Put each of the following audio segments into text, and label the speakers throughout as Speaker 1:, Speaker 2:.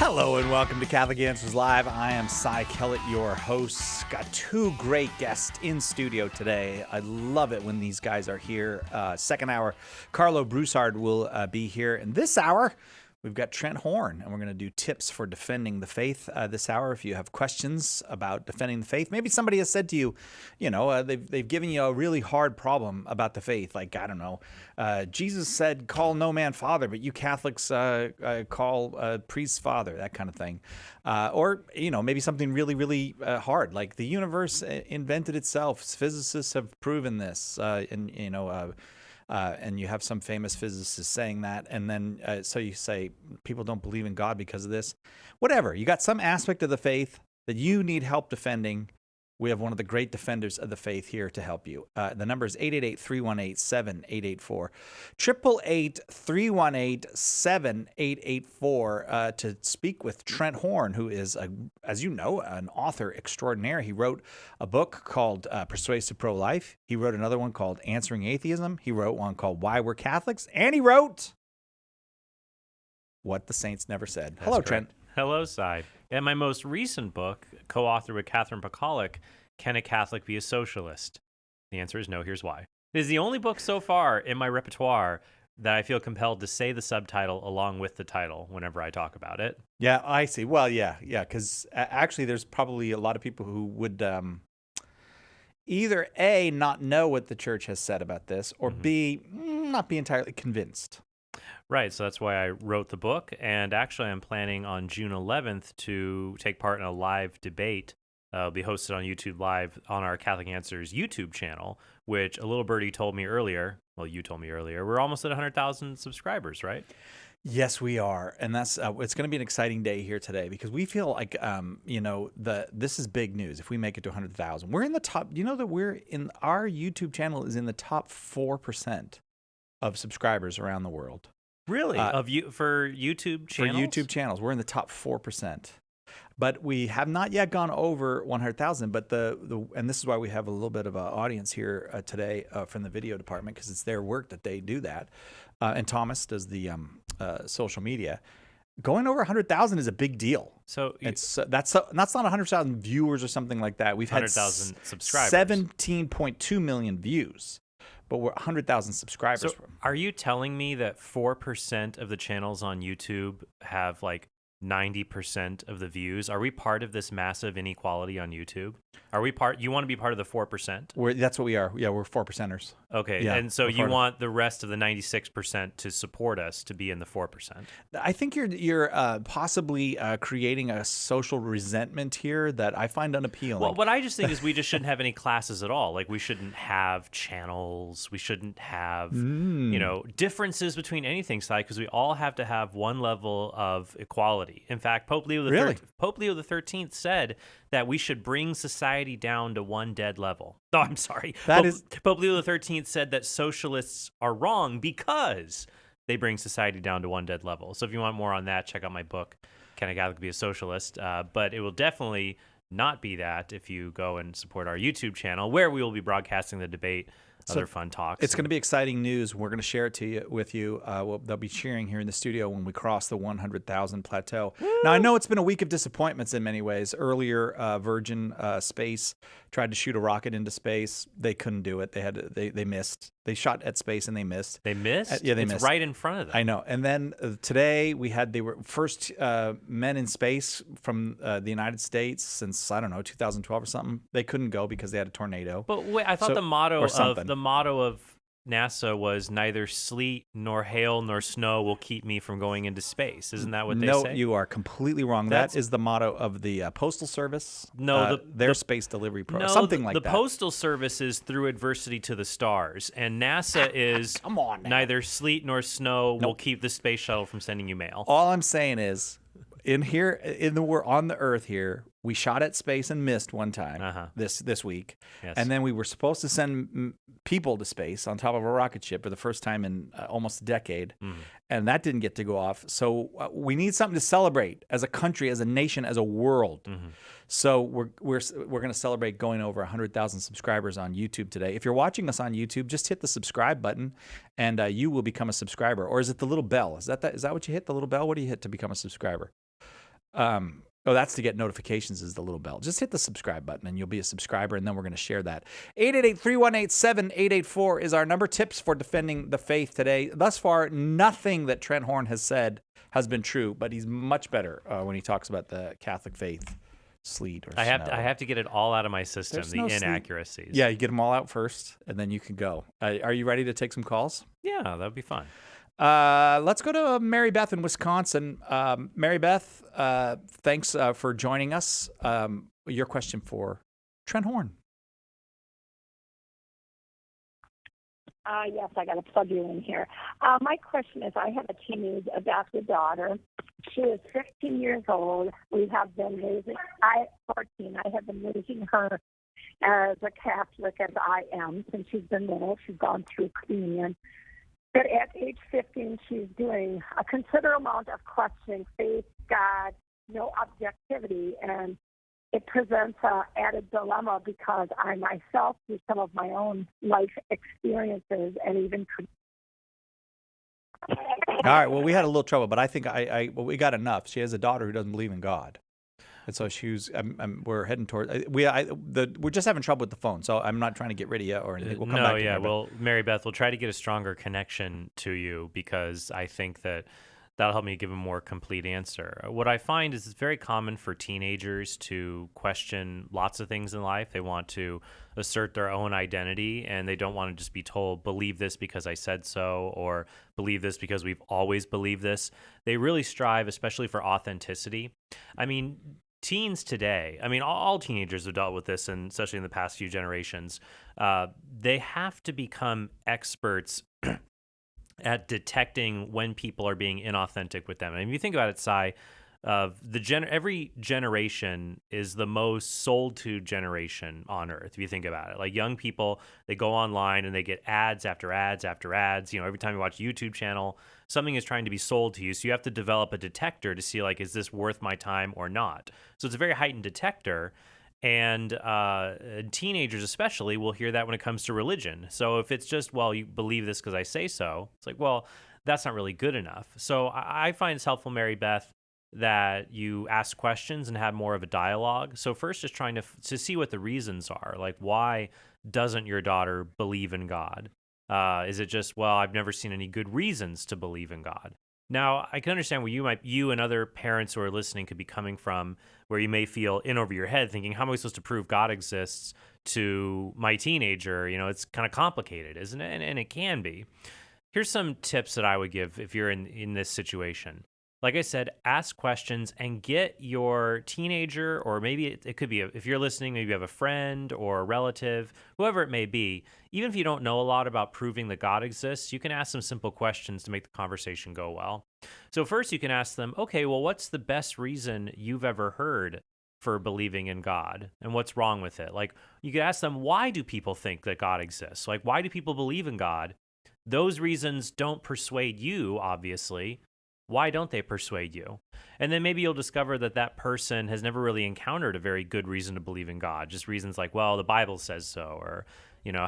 Speaker 1: Hello and welcome to Catholic Answers Live. I am Cy Kellett, your host. Got two great guests in studio today. I love it when these guys are here. Second hour, Karlo Broussard will be here. And this hour, we've got Trent Horne, and we're going to do tips for defending the faith this hour. If you have questions about defending the faith, maybe somebody has said to you, they've given you a really hard problem about the faith. Like, I don't know, Jesus said, call no man father, but you Catholics call priests father, that kind of thing. Or maybe something really, really hard, like the universe invented itself. Physicists have proven this, and you have some famous physicists saying that, and then so you say people don't believe in God because of this. Whatever. You got some aspect of the faith that you need help defending. We have one of the great defenders of the faith here to help you. The number is 888-318-7884. 888-318-7884 to speak with Trent Horne, who is, as you know, an author extraordinaire. He wrote a book called Persuasive Pro-Life. He wrote another one called Answering Atheism. He wrote one called Why We're Catholics. And he wrote What the Saints Never Said.
Speaker 2: That's
Speaker 1: Hello,
Speaker 2: correct.
Speaker 1: Trent.
Speaker 2: Hello, Cy. And my most recent book, co-authored with Catherine Pacolic, Can a Catholic Be a Socialist? The answer is no. Here's why. It is the only book so far in my repertoire that I feel compelled to say the subtitle along with the title whenever I talk about it.
Speaker 1: Yeah, I see. Well, yeah, because actually there's probably a lot of people who would either A, not know what the church has said about this, or B, not be entirely convinced.
Speaker 2: Right, so that's why I wrote the book, and actually I'm planning on June 11th to take part in a live debate. It'll be hosted on YouTube Live on our Catholic Answers YouTube channel, which a little birdie told me earlier. Well, you told me earlier. We're almost at 100,000 subscribers, right?
Speaker 1: Yes, we are, and that's it's going to be an exciting day here today because we feel like this is big news if we make it to 100,000. We're in the top. You know that our YouTube channel is in the top 4% of subscribers around the world.
Speaker 2: Really? For YouTube channels?
Speaker 1: For YouTube channels, we're in the top 4%. But we have not yet gone over 100,000. But and this is why we have a little bit of an audience here today from the video department, because it's their work that they do that. And Thomas does the social media. Going over 100,000 is a big deal. So that's not 100,000 viewers or something like that. We've had
Speaker 2: 100,000 subscribers,
Speaker 1: 17.2 million views. But we're 100,000 subscribers.
Speaker 2: So are you telling me that 4% of the channels on YouTube have like 90% of the views? Are we part of this massive inequality on YouTube? Are we part? You want to be part of the 4%?
Speaker 1: That's what we are. Yeah, we're 4%ers.
Speaker 2: Okay,
Speaker 1: yeah,
Speaker 2: and so you want the rest of the 96% to support us to be in the 4%.
Speaker 1: I think you're possibly creating a social resentment here that I find unappealing.
Speaker 2: Well, what I just think is we just shouldn't have any classes at all. Like we shouldn't have channels. We shouldn't have differences between anything, because we all have to have one level of equality. In fact, Pope Leo the 13th said that we should bring society down to one dead level. Oh, I'm sorry. Pope Leo the 13th said that socialists are wrong because they bring society down to one dead level. So if you want more on that, check out my book, Can a Catholic Be a Socialist? But it will definitely not be that if you go and support our YouTube channel, where we will be broadcasting the debate, other fun talks.
Speaker 1: It's going to be exciting news. We're going to share it with you. They'll be cheering here in the studio when we cross the 100,000 plateau. Woo! Now, I know it's been a week of disappointments in many ways. Earlier, Virgin Space tried to shoot a rocket into space. They couldn't do it. They missed. They shot at space and they missed.
Speaker 2: They missed?
Speaker 1: They missed.
Speaker 2: It's right in front of them.
Speaker 1: I know. And then today they were first men in space from the United States since, I don't know, 2012 or something. They couldn't go because they had a tornado.
Speaker 2: But wait, I thought the motto of NASA was neither sleet nor hail nor snow will keep me from going into space. Isn't that what they say?
Speaker 1: No, you are completely wrong. That is the motto of the Postal Service.
Speaker 2: No,
Speaker 1: their space delivery program, something like that.
Speaker 2: The Postal Service is through adversity to the stars, and NASA is
Speaker 1: come on now.
Speaker 2: Neither sleet nor snow will keep the space shuttle from sending you mail.
Speaker 1: All I'm saying is, we're on the Earth here, we shot at space and missed one time this week,
Speaker 2: yes.
Speaker 1: And then we were supposed to send people to space on top of a rocket ship for the first time in almost a decade, and that didn't get to go off. So we need something to celebrate as a country, as a nation, as a world. So we're going to celebrate going over 100,000 subscribers on YouTube today. If you're watching us on YouTube, just hit the subscribe button, and you will become a subscriber. Or is it the little bell? Is that what you hit? The little bell? What do you hit to become a subscriber? Oh, that's to get notifications is the little bell. Just hit the subscribe button and you'll be a subscriber, and then we're going to share that. 888-318-7884 is our number. Tips for defending the faith today. Thus far, nothing that Trent Horne has said has been true, but he's much better when he talks about the Catholic faith. Sleet or
Speaker 2: I
Speaker 1: snow.
Speaker 2: have to get it all out of my system,
Speaker 1: There's
Speaker 2: the
Speaker 1: no sleet.
Speaker 2: inaccuracies.
Speaker 1: Yeah, you get them all out first, and then you can go. Are you ready to take some calls?
Speaker 2: Yeah, that would be fun.
Speaker 1: Let's go to Mary Beth in Wisconsin. Mary Beth, thanks for joining us. Your question for Trent Horne.
Speaker 3: Yes, I got to plug you in here. My question is, I have a teenage adopted daughter. She is 15 years old. We have been raising, 14. I have been raising her as a Catholic as I am since she's been little. She's gone through communion. But at age 15, she's doing a considerable amount of questioning faith, God, no objectivity, and it presents an added dilemma because I myself, through some of my own life experiences, and even.
Speaker 1: All right. Well, we had a little trouble, but I think we got enough. She has a daughter who doesn't believe in God, and so we're heading toward. We're just having trouble with the phone, so I'm not trying to get rid of you or anything. We'll come back to you.
Speaker 2: Well, Mary Beth, we'll try to get a stronger connection to you because I think that'll help me give a more complete answer. What I find is it's very common for teenagers to question lots of things in life. They want to assert their own identity, and they don't want to just be told, believe this because I said so, or believe this because we've always believed this. They really strive, especially for authenticity. I mean, teens today, all teenagers have dealt with this, and especially in the past few generations, they have to become experts at detecting when people are being inauthentic with them. And if you think about it, Cy, every generation is the most sold to generation on earth. If you think about it, like young people, they go online and they get ads after ads after ads. Every time you watch a YouTube channel, something is trying to be sold to you. So you have to develop a detector to see, like, is this worth my time or not? So it's a very heightened detector. And teenagers especially will hear that when it comes to religion. So if it's just, well, you believe this because I say so, it's like, well, that's not really good enough. So I find it's helpful, Mary Beth, that you ask questions and have more of a dialogue. So first, just trying to see what the reasons are. Like, why doesn't your daughter believe in God? Is it just, well, I've never seen any good reasons to believe in God? Now, I can understand where you and other parents who are listening could be coming from, where you may feel in over your head thinking, how am I supposed to prove God exists to my teenager? It's kind of complicated, isn't it? And it can be. Here's some tips that I would give if you're in this situation. Like I said, ask questions and get your teenager, or maybe it could be, if you're listening, maybe you have a friend or a relative, whoever it may be. Even if you don't know a lot about proving that God exists, you can ask some simple questions to make the conversation go well. So first you can ask them, okay, well, what's the best reason you've ever heard for believing in God, and what's wrong with it? Like, you could ask them, why do people think that God exists? Like, why do people believe in God? Those reasons don't persuade you, obviously. Why don't they persuade you? And then maybe you'll discover that person has never really encountered a very good reason to believe in God. Just reasons like, well, the Bible says so, or,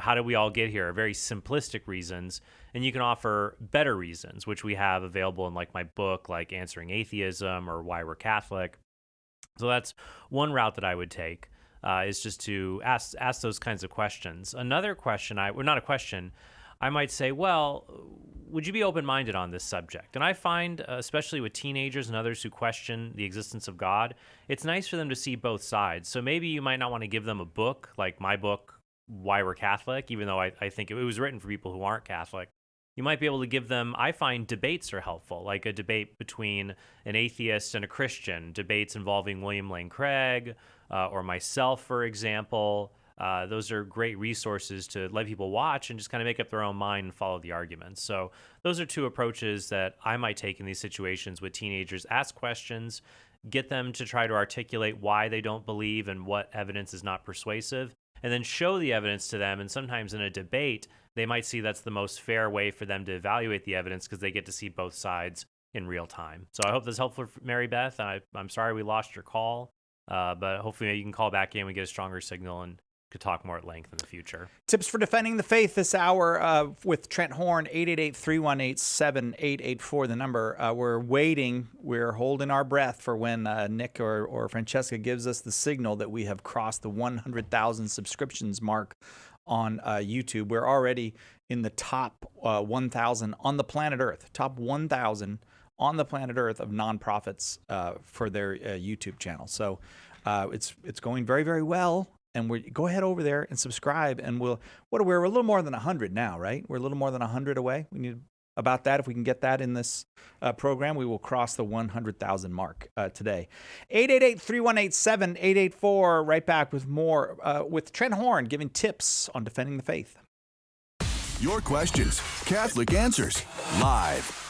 Speaker 2: how did we all get here? Very simplistic reasons. And you can offer better reasons, which we have available in like my book, like Answering Atheism or Why We're Catholic. So that's one route that I would take, is just to ask those kinds of questions. Another question, not a question, I might say, well, would you be open-minded on this subject? And I find, especially with teenagers and others who question the existence of God, it's nice for them to see both sides. So maybe you might not want to give them a book, like my book, Why We're Catholic, even though I think it was written for people who aren't Catholic. You might be able to give them, I find debates are helpful, like a debate between an atheist and a Christian, debates involving William Lane Craig or myself, for example. Those are great resources to let people watch and just kind of make up their own mind and follow the arguments. So those are two approaches that I might take in these situations with teenagers. Ask questions, get them to try to articulate why they don't believe and what evidence is not persuasive, and then show the evidence to them. And sometimes in a debate, they might see that's the most fair way for them to evaluate the evidence because they get to see both sides in real time. So I hope that's helpful for Mary Beth. I'm sorry we lost your call, but hopefully you can call back in, we get a stronger signal, and could talk more at length in the future.
Speaker 1: Tips for defending the faith this hour with Trent Horne, 888-318-7884, the number. We're waiting. We're holding our breath for when Nick or Francesca gives us the signal that we have crossed the 100,000 subscriptions mark on YouTube. We're already in the top 1,000 on the planet Earth, top 1,000 on the planet Earth of nonprofits for their YouTube channel. So it's going very, very well. And go ahead over there and subscribe. And we're a little more than 100 now, right? We're a little more than 100 away. We need about that. If we can get that in this program, we will cross the 100,000 mark today. 888-318-7884. Right back with more with Trent Horne giving tips on defending the faith.
Speaker 4: Your questions, Catholic Answers, live.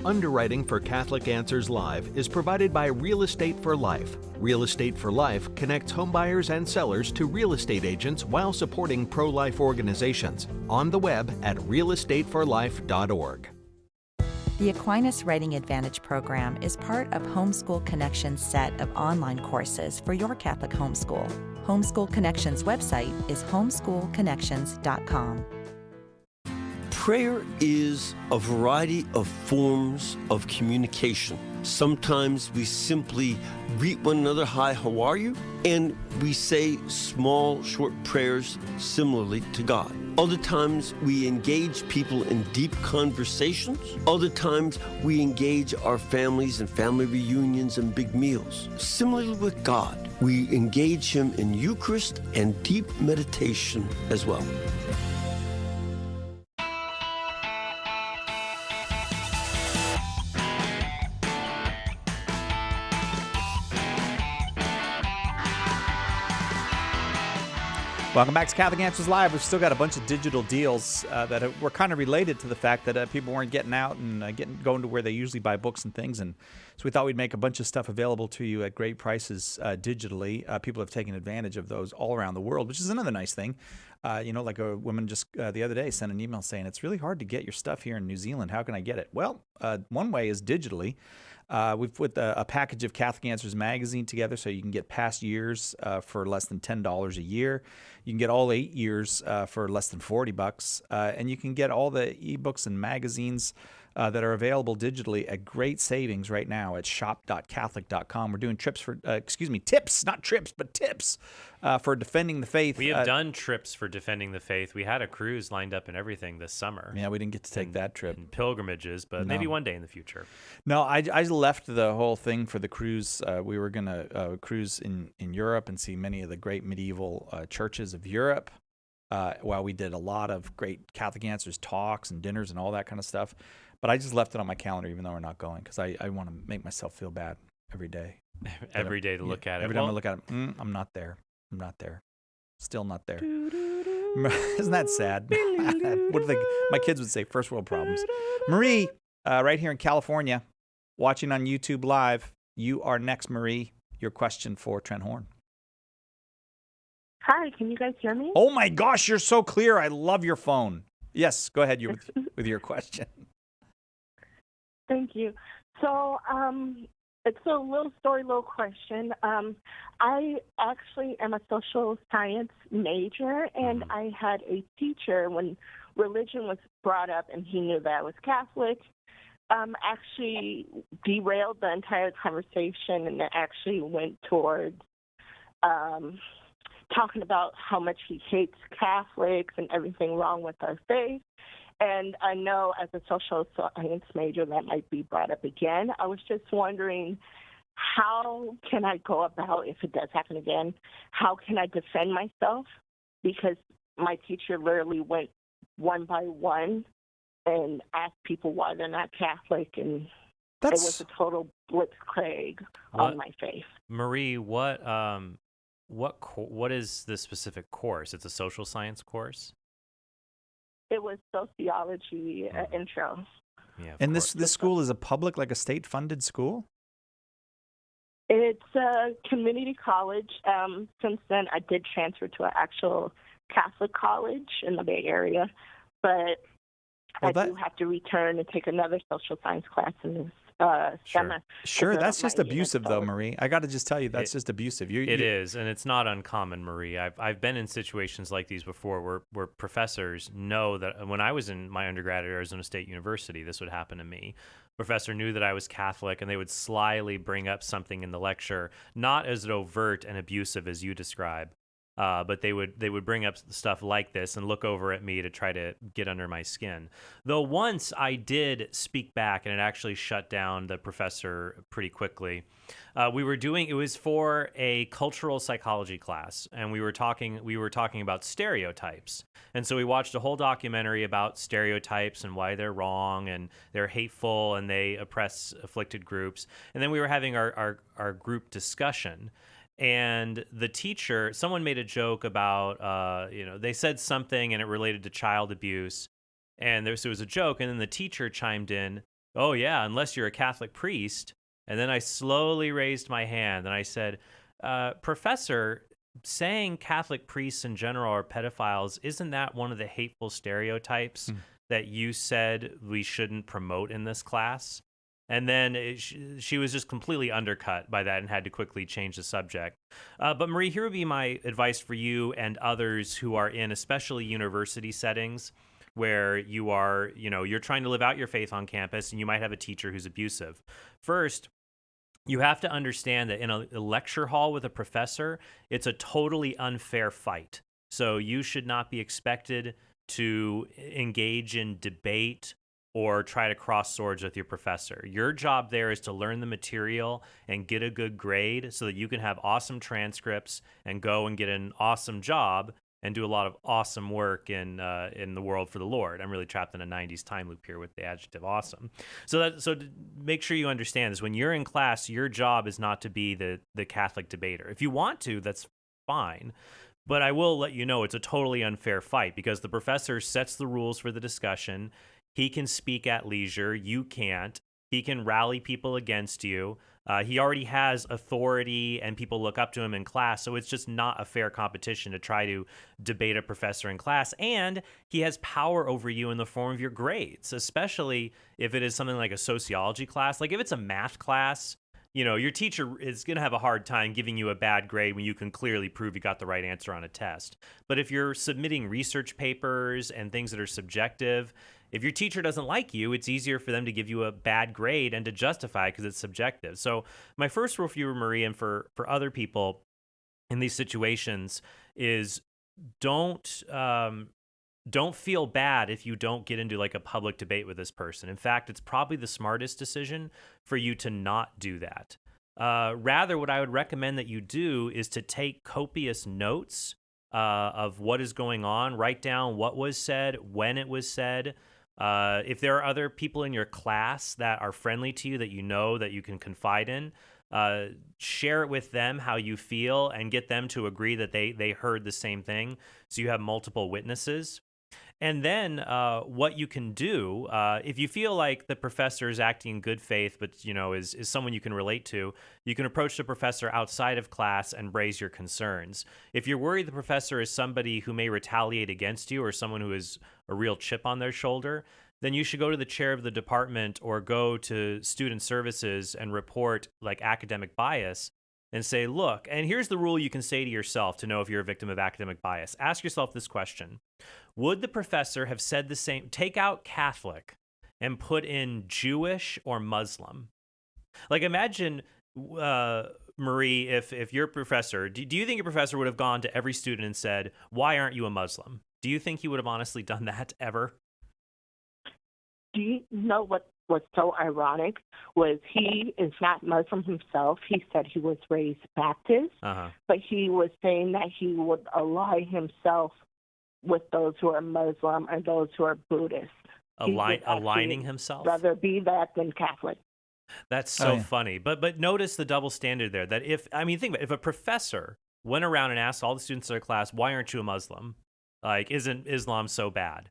Speaker 5: Underwriting for Catholic Answers Live is provided by Real Estate for Life. Real Estate for Life connects homebuyers and sellers to real estate agents while supporting pro-life organizations. On the web at realestateforlife.org.
Speaker 6: The Aquinas Writing Advantage program is part of Homeschool Connections' set of online courses for your Catholic homeschool. Homeschool Connections' website is homeschoolconnections.com.
Speaker 7: Prayer is a variety of forms of communication. Sometimes we simply greet one another, hi, how are you? And we say small, short prayers similarly to God. Other times we engage people in deep conversations. Other times we engage our families in family reunions and big meals. Similarly with God, we engage Him in Eucharist and deep meditation as well.
Speaker 1: Welcome back to Catholic Answers Live. We've still got a bunch of digital deals that were kind of related to the fact that people weren't getting out and going to where they usually buy books and things. And so we thought we'd make a bunch of stuff available to you at great prices digitally. People have taken advantage of those all around the world, which is another nice thing. Like a woman just the other day sent an email saying, it's really hard to get your stuff here in New Zealand. How can I get it? Well, one way is digitally. We've put a package of Catholic Answers magazine together so you can get past years for less than $10 a year. You can get all 8 years for less than $40, and you can get all the ebooks and magazines that are available digitally at great savings right now at shop.catholic.com. We're doing tips, not trips, but tips for defending the faith.
Speaker 2: We have done trips for defending the faith. We had a cruise lined up and everything this summer.
Speaker 1: Yeah, we didn't get to take that trip.
Speaker 2: And pilgrimages, but maybe one day in the future.
Speaker 1: No, I left the whole thing for the cruise. We were going to cruise in Europe and see many of the great medieval churches of Europe. While we did a lot of great Catholic Answers talks and dinners and all that kind of stuff. But I just left it on my calendar even though we're not going because I want to make myself feel bad every day.
Speaker 2: Every day to look at it.
Speaker 1: Every time I look at it, I'm not there. I'm not there. Still not there. Isn't that sad? What do my kids would say? First world problems. Marie, right here in California, watching on YouTube Live. You are next, Marie. Your question for Trent Horne.
Speaker 8: Hi, can you guys hear me?
Speaker 1: Oh my gosh, you're so clear. I love your phone. Yes, go ahead with your question.
Speaker 8: Thank you. So it's a little story, little question. I actually am a social science major, and I had a teacher when religion was brought up, and he knew that I was Catholic, actually derailed the entire conversation, and it actually went towards talking about how much he hates Catholics and everything wrong with our faith. And I know as a social science major that might be brought up again. I was just wondering, how can I go about, if it does happen again, how can I defend myself? Because my teacher literally went one by one and asked people why they're not Catholic, and it was a total blitzkrieg on my faith.
Speaker 2: Marie, what is the specific course? It's a social science course?
Speaker 8: It was sociology intro.
Speaker 2: Yeah.
Speaker 1: And this school is a public, like a state-funded school?
Speaker 8: It's a community college. Since then, I did transfer to an actual Catholic college in the Bay Area, but I do have to return and take another social science class in this
Speaker 1: Sure, that's just
Speaker 8: might even
Speaker 1: abusive, though,
Speaker 8: start.
Speaker 1: Marie. I got to just tell you, that's just abusive.
Speaker 2: It is, and it's not uncommon, Marie. I've been in situations like these before where professors know that when I was in my undergrad at Arizona State University, this would happen to me. Professor knew that I was Catholic, and they would slyly bring up something in the lecture, not as overt and abusive as you describe, but they would bring up stuff like this and look over at me to try to get under my skin. Though once I did speak back, and it actually shut down the professor pretty quickly. It was for a cultural psychology class, and we were talking about stereotypes. And so we watched a whole documentary about stereotypes and why they're wrong and they're hateful and they oppress afflicted groups. And then we were having our group discussion. And the teacher, someone made a joke about, they said something and it related to child abuse. And there was a joke. And then the teacher chimed in, "Oh, yeah, unless you're a Catholic priest." And then I slowly raised my hand and I said, "Professor, saying Catholic priests in general are pedophiles, isn't that one of the hateful stereotypes that you said we shouldn't promote in this class?" And then she was just completely undercut by that and had to quickly change the subject. But Marie, here would be my advice for you and others who are in especially university settings where you're trying to live out your faith on campus and you might have a teacher who's abusive. First, you have to understand that in a lecture hall with a professor, it's a totally unfair fight. So you should not be expected to engage in debate or try to cross swords with your professor. Your job there is to learn the material and get a good grade so that you can have awesome transcripts and go and get an awesome job and do a lot of awesome work in the world for the Lord. I'm really trapped in a 90s time loop here with the adjective awesome. So to make sure you understand this, when you're in class, your job is not to be the Catholic debater. If you want to, that's fine. But I will let you know it's a totally unfair fight because the professor sets the rules for the discussion. He can speak at leisure. You can't. He can rally people against you. He already has authority and people look up to him in class. So it's just not a fair competition to try to debate a professor in class. And he has power over you in the form of your grades, especially if it is something like a sociology class. Like if it's a math class, your teacher is going to have a hard time giving you a bad grade when you can clearly prove you got the right answer on a test. But if you're submitting research papers and things that are subjective, if your teacher doesn't like you, it's easier for them to give you a bad grade and to justify because it's subjective. So my first rule for you, Marie, and for other people in these situations is don't feel bad if you don't get into like a public debate with this person. In fact, it's probably the smartest decision for you to not do that. Rather, what I would recommend that you do is to take copious notes of what is going on. Write down what was said, when it was said. If there are other people in your class that are friendly to you that you know that you can confide in, share it with them how you feel and get them to agree that they heard the same thing. So you have multiple witnesses. And then what you can do, if you feel like the professor is acting in good faith, but is someone you can relate to, you can approach the professor outside of class and raise your concerns. If you're worried the professor is somebody who may retaliate against you or someone who is a real chip on their shoulder, then you should go to the chair of the department or go to student services and report like academic bias and say, look, and here's the rule you can say to yourself to know if you're a victim of academic bias. Ask yourself this question. Would the professor have said the same, take out Catholic and put in Jewish or Muslim? Like imagine, Marie, if your professor, do you think your professor would have gone to every student and said, why aren't you a Muslim? Do you think he would have honestly done that ever?
Speaker 8: Do you know what was so ironic was he is not Muslim himself. He said he was raised Baptist, but he was saying that he would ally himself with those who are Muslim and those who are Buddhist.
Speaker 2: Aligning himself?
Speaker 8: Rather be that than Catholic.
Speaker 2: That's so funny. But notice the double standard there. That think about it, if a professor went around and asked all the students in their class, why aren't you a Muslim? Like, isn't Islam so bad?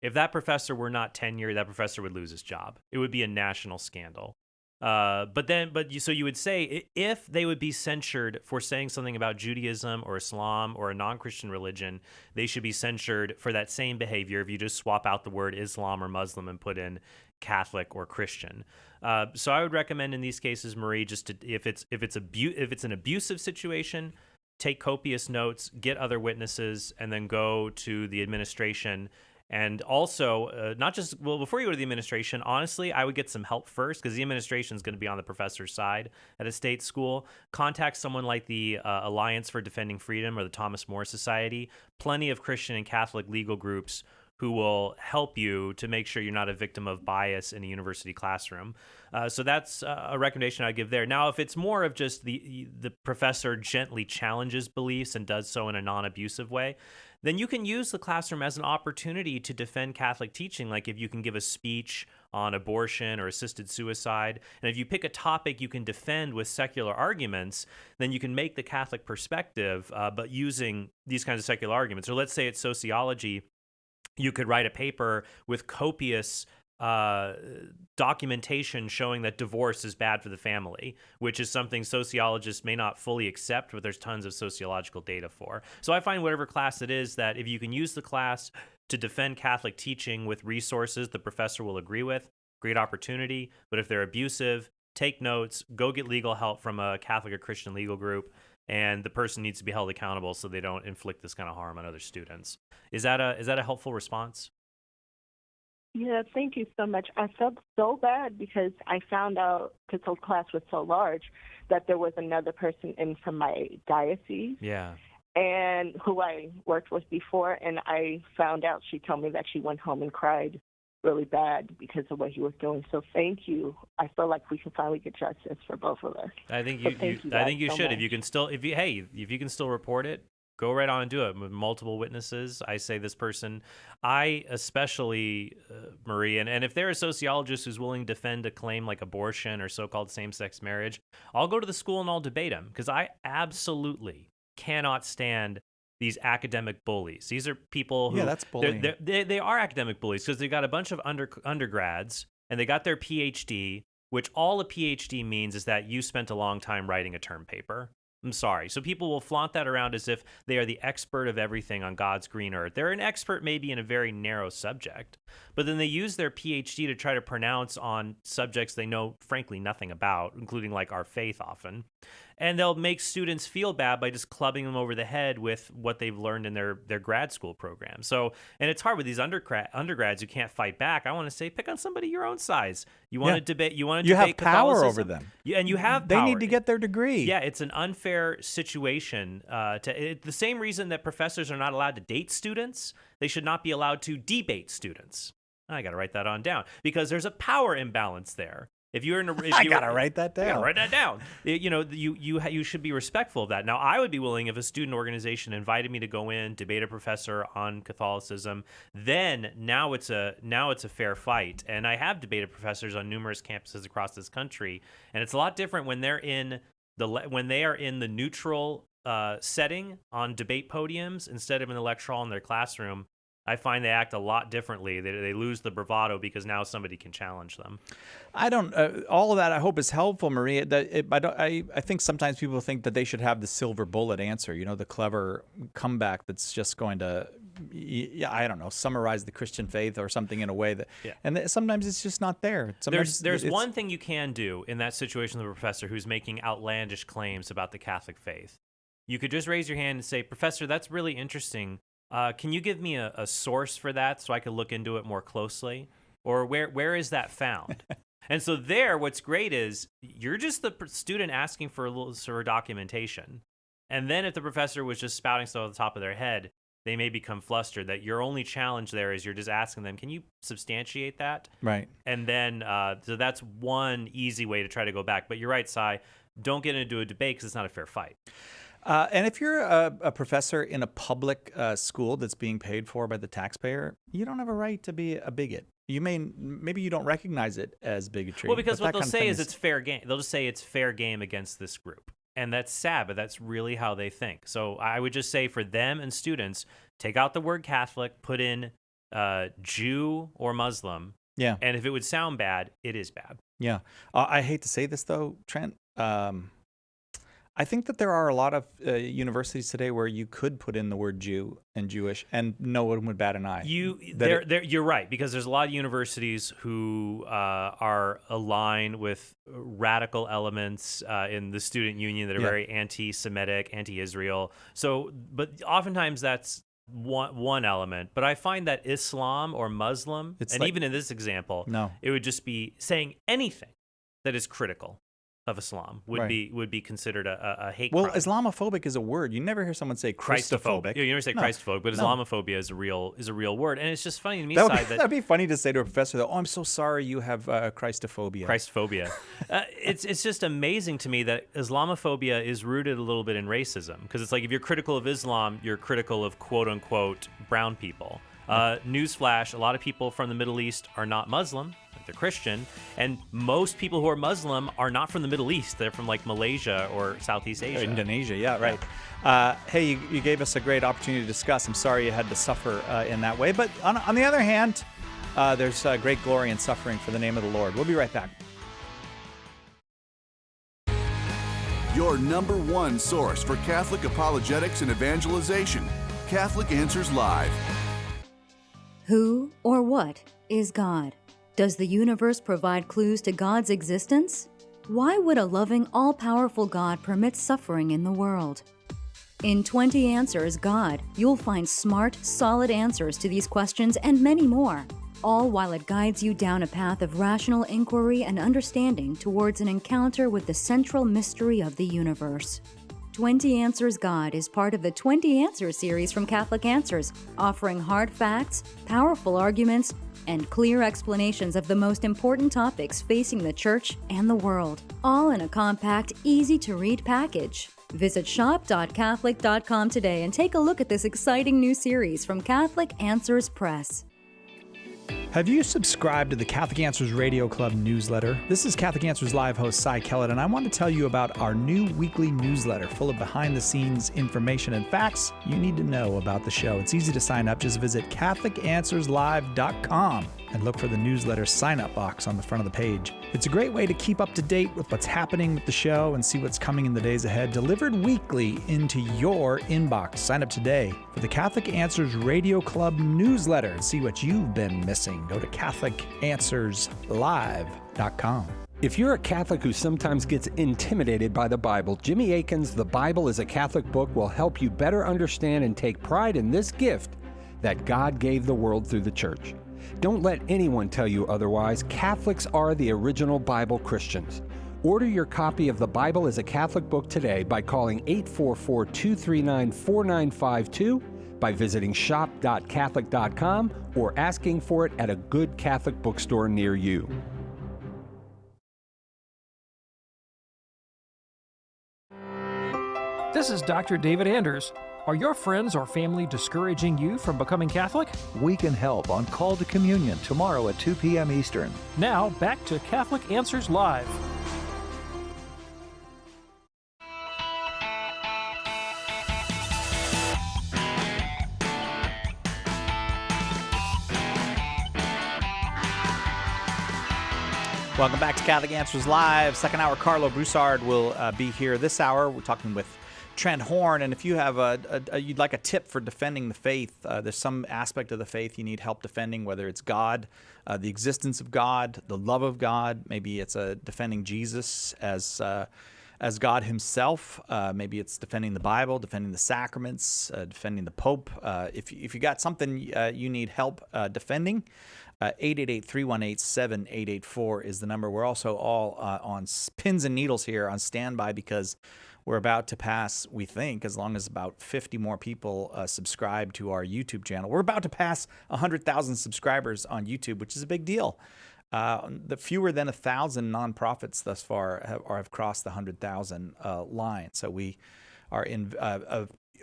Speaker 2: If that professor were not tenured, that professor would lose his job. It would be a national scandal. So you would say if they would be censured for saying something about Judaism or Islam or a non-Christian religion, they should be censured for that same behavior if you just swap out the word Islam or Muslim and put in Catholic or Christian. So I would recommend in these cases, Marie, just to, if it's an abusive situation, take copious notes, get other witnesses, and then go to the administration. And also, before you go to the administration, honestly, I would get some help first, because the administration is going to be on the professor's side at a state school. Contact someone like the Alliance for Defending Freedom or the Thomas More Society. Plenty of Christian and Catholic legal groups who will help you to make sure you're not a victim of bias in a university classroom. So that's a recommendation I'd give there. Now, if it's more of just the professor gently challenges beliefs and does so in a non-abusive way, then you can use the classroom as an opportunity to defend Catholic teaching. Like if you can give a speech on abortion or assisted suicide, and if you pick a topic you can defend with secular arguments, then you can make the Catholic perspective, but using these kinds of secular arguments. Or let's say it's sociology, you could write a paper with copious documentation showing that divorce is bad for the family, which is something sociologists may not fully accept, but there's tons of sociological data for. So I find whatever class it is, that if you can use the class to defend Catholic teaching with resources the professor will agree with, great opportunity. But if they're abusive, take notes, go get legal help from a Catholic or Christian legal group, and the person needs to be held accountable so they don't inflict this kind of harm on other students. Is that a helpful response?
Speaker 8: Yeah, thank you so much. I felt so bad because I found out, because the class was so large, that there was another person in from my diocese.
Speaker 2: Yeah.
Speaker 8: And who I worked with before, and I found out, she told me that she went home and cried really bad because of what he was doing. So thank you. I feel like we can finally get justice for both of us.
Speaker 2: I think
Speaker 8: So
Speaker 2: you
Speaker 8: thank you
Speaker 2: I
Speaker 8: guys
Speaker 2: think you
Speaker 8: so
Speaker 2: should.
Speaker 8: much.
Speaker 2: If you can still report it, go right on and do it with multiple witnesses. I say this person, I especially, Marie, and if there are sociologists who's willing to defend a claim like abortion or so-called same-sex marriage, I'll go to the school and I'll debate them, because I absolutely cannot stand these academic bullies. These are people who...
Speaker 1: Yeah, that's bullying.
Speaker 2: They are academic bullies because they got a bunch of undergrads and they got their PhD, which all a PhD means is that you spent a long time writing a term paper. I'm sorry. So people will flaunt that around as if they are the expert of everything on God's green earth. They're an expert maybe in a very narrow subject, but then they use their PhD to try to pronounce on subjects they know, frankly, nothing about, including like our faith often. And they'll make students feel bad by just clubbing them over the head with what they've learned in their grad school program. So, and it's hard with these undergrads who can't fight back. I want to say, pick on somebody your own size. You want to debate. You want to debate
Speaker 1: have power
Speaker 2: Catholicism.
Speaker 1: over them.
Speaker 2: And you have
Speaker 1: They
Speaker 2: power.
Speaker 1: need to get their degree.
Speaker 2: Yeah, it's an unfair situation. The same reason that professors are not allowed to date students, they should not be allowed to debate students. I got to write that on down, because there's a power imbalance there. If you're in a,
Speaker 1: I gotta write that down.
Speaker 2: I gotta write that down. You should be respectful of that. Now, I would be willing, if a student organization invited me to go in, debate a professor on Catholicism, then now it's a fair fight. And I have debated professors on numerous campuses across this country, and it's a lot different when they are in the neutral setting on debate podiums instead of in the lecture hall in their classroom. I find they act a lot differently. They lose the bravado because now somebody can challenge them.
Speaker 1: I don't. All of that I hope is helpful, Maria. I think sometimes people think that they should have the silver bullet answer. You know, the clever comeback that's just going to, I don't know, summarize the Christian faith or something in a way that. Yeah. And sometimes it's just not there. Sometimes
Speaker 2: there's one thing you can do in that situation with a professor who's making outlandish claims about the Catholic faith. You could just raise your hand and say, "Professor, that's really interesting. Can you give me a source for that so I can look into it more closely? Or where is that found?" And so what's great is you're just the student asking for a little sort of documentation. And then if the professor was just spouting stuff at the top of their head, they may become flustered. That your only challenge there is you're just asking them, can you substantiate that?
Speaker 1: Right.
Speaker 2: And then, so that's one easy way to try to go back. But you're right, Cy, don't get into a debate because it's not a fair fight.
Speaker 1: And if you're a professor in a public school that's being paid for by the taxpayer, you don't have a right to be a bigot. Maybe you don't recognize it as bigotry.
Speaker 2: Well, because what they'll say is it's fair game. They'll just say it's fair game against this group. And that's sad, but that's really how they think. So I would just say for them and students, take out the word Catholic, put in Jew or Muslim.
Speaker 1: Yeah.
Speaker 2: And if it would sound bad, it is bad.
Speaker 1: Yeah. I hate to say this, though, Trent. I think that there are a lot of universities today where you could put in the word Jew and Jewish, and no one would bat an eye.
Speaker 2: You're right, because there's a lot of universities who are aligned with radical elements in the student union that are very anti-Semitic, anti-Israel. So, but oftentimes that's one element. But I find that Islam or Muslim, even in this example, it would just be saying anything that is critical of Islam would be considered a hate crime.
Speaker 1: Well, Islamophobic is a word. You never hear someone say Christophobic.
Speaker 2: Yeah, you never say Christophobic, but Islamophobia is a real word, and it's just funny to me.
Speaker 1: That'd be funny to say to a professor, though. Oh, I'm so sorry you have Christophobia.
Speaker 2: Christophobia. It's just amazing to me that Islamophobia is rooted a little bit in racism, because it's like if you're critical of Islam, you're critical of quote unquote brown people. Newsflash: a lot of people from the Middle East are not Muslim. They're Christian, and most people who are Muslim are not from the Middle East. They're from like Malaysia or Southeast Asia.
Speaker 1: Indonesia, right. Hey, you gave us a great opportunity to discuss. I'm sorry you had to suffer in that way. But on the other hand, there's great glory in suffering for the name of the Lord. We'll be right back.
Speaker 4: Your number one source for Catholic apologetics and evangelization. Catholic Answers Live.
Speaker 9: Who or what is God? Does the universe provide clues to God's existence? Why would a loving, all-powerful God permit suffering in the world? In 20 Answers God, you'll find smart, solid answers to these questions and many more, all while it guides you down a path of rational inquiry and understanding towards an encounter with the central mystery of the universe. 20 Answers God is part of the 20 Answers series from Catholic Answers, offering hard facts, powerful arguments, and clear explanations of the most important topics facing the Church and the world, all in a compact, easy-to-read package. Visit shop.catholic.com today and take a look at this exciting new series from Catholic Answers Press.
Speaker 1: Have you subscribed to the Catholic Answers Radio Club newsletter? This is Catholic Answers Live host Cy Kellett, and I want to tell you about our new weekly newsletter full of behind-the-scenes information and facts you need to know about the show. It's easy to sign up. Just visit CatholicAnswersLive.com and look for the newsletter sign-up box on the front of the page. It's a great way to keep up to date with what's happening with the show and see what's coming in the days ahead, delivered weekly into your inbox. Sign up today for the Catholic Answers Radio Club newsletter and see what you've been missing. Go to CatholicAnswersLive.com.
Speaker 10: If you're a Catholic who sometimes gets intimidated by the Bible, Jimmy Akin's The Bible is a Catholic Book will help you better understand and take pride in this gift that God gave the world through the Church. Don't let anyone tell you otherwise. Catholics are the original Bible Christians. Order your copy of The Bible as a Catholic Book today by calling 844-239-4952, by visiting shop.catholic.com, or asking for it at a good Catholic bookstore near you.
Speaker 11: This is Dr. David Anders. Are your friends or family discouraging you from becoming Catholic?
Speaker 12: We can help on Call to Communion tomorrow at 2 p.m. Eastern.
Speaker 11: Now, back to Catholic Answers Live.
Speaker 1: Welcome back to Catholic Answers Live. Second hour, Karlo Broussard will be here this hour. We're talking with Trent Horne, and if you have you'd like a tip for defending the faith, there's some aspect of the faith you need help defending, whether it's God, the existence of God, the love of God. Maybe it's defending Jesus as God himself. Maybe it's defending the Bible, defending the sacraments, defending the Pope. If you got something you need help defending, 888-318-7884 is the number. We're also all on pins and needles here on standby because we're about to pass, we think, as long as about 50 more people subscribe to our YouTube channel. We're about to pass 100,000 subscribers on YouTube, which is a big deal. The fewer than 1,000 nonprofits thus far have crossed the 100,000 line. So we are in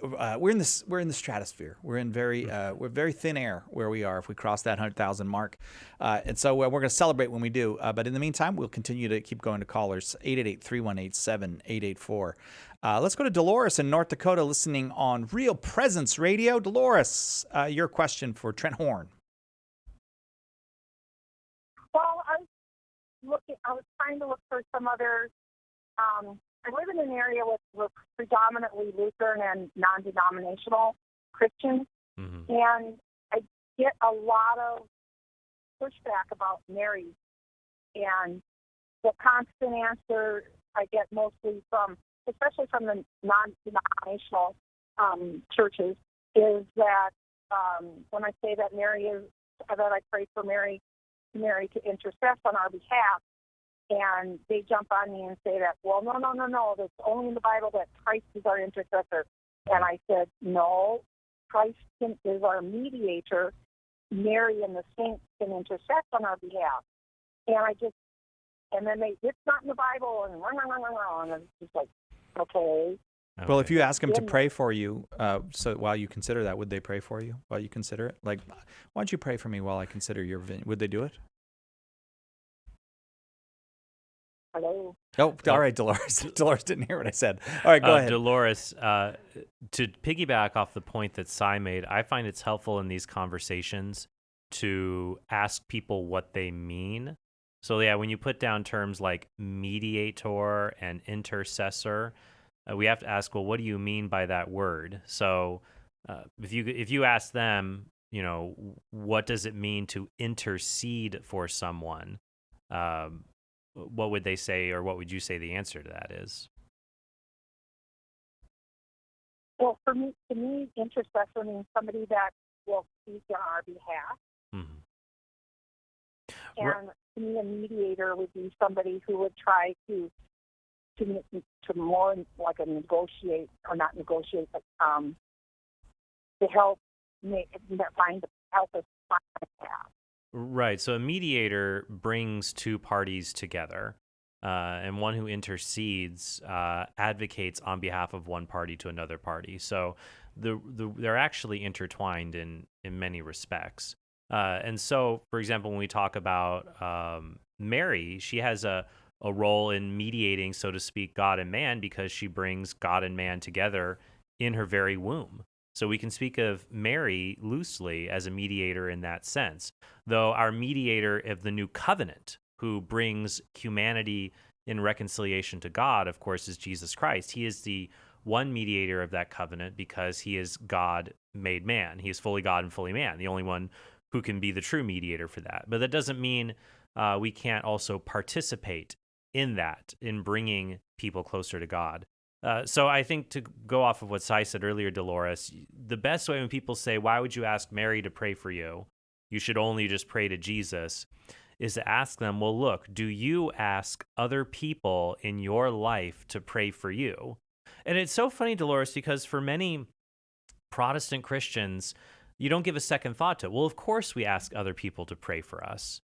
Speaker 1: we're in the stratosphere. We're in we're very thin air where we are if we cross that 100,000 mark. And so we're going to celebrate when we do. But in the meantime, we'll continue to keep going to callers, 888-318-7884. Let's go to Dolores in North Dakota listening on Real Presence Radio. Dolores, your question for Trent Horne.
Speaker 3: Well, was trying to look for some other. I live in an area with predominantly Lutheran and non-denominational Christians, and I get a lot of pushback about Mary, and the constant answer I get mostly especially from the non-denominational churches, is that when I say that I pray for Mary to intercess on our behalf, and they jump on me and say that, well, no, that's only in the Bible that Christ is our intercessor. And I said, no, Christ is our mediator. Mary and the saints can intercess on our behalf. And then it's not in the Bible, and it's just like, okay.
Speaker 1: Well, if you ask them to pray for you, so while you consider that, would they pray for you while you consider it? Like, why don't you pray for me while I consider your Would they do it?
Speaker 3: Hello.
Speaker 1: Oh, all right, Dolores. Dolores didn't hear what I said. All right, go ahead.
Speaker 2: Dolores, to piggyback off the point that Cy made, I find it's helpful in these conversations to ask people what they mean. So, yeah, when you put down terms like mediator and intercessor, we have to ask, well, what do you mean by that word? So if you ask them, what does it mean to intercede for someone? What would they say, or what would you say the answer to that is?
Speaker 3: Well, to me, intercessor means somebody that will speak on our behalf. And to me, a mediator would be somebody who would try to more like a negotiate, or not negotiate, but to help help us find a path.
Speaker 2: Right. So a mediator brings two parties together, and one who intercedes advocates on behalf of one party to another party. So they're actually intertwined in many respects. And so, for example, when we talk about Mary, she has a role in mediating, so to speak, God and man, because she brings God and man together in her very womb. So we can speak of Mary loosely as a mediator in that sense, though our mediator of the new covenant, who brings humanity in reconciliation to God, of course, is Jesus Christ. He is the one mediator of that covenant because he is God made man. He is fully God and fully man, the only one who can be the true mediator for that. But that doesn't mean we can't also participate in that, in bringing people closer to God. So I think, to go off of what Cy said earlier, Dolores, the best way when people say, why would you ask Mary to pray for you? You should only just pray to Jesus, is to ask them, well, look, do you ask other people in your life to pray for you? And it's so funny, Dolores, because for many Protestant Christians, you don't give a second thought to it. Well, of course we ask other people to pray for us.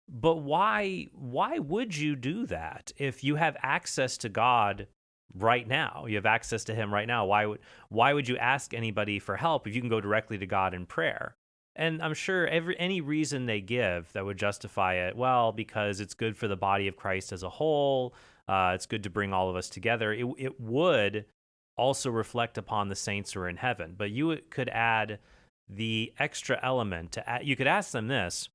Speaker 2: But why would you do that if you have access to God right now? You have access to him right now. Why would you ask anybody for help if you can go directly to God in prayer? And I'm sure any reason they give that would justify it, well, because it's good for the body of Christ as a whole, it's good to bring all of us together, it would also reflect upon the saints who are in heaven. But you could add the extra element you could ask them this: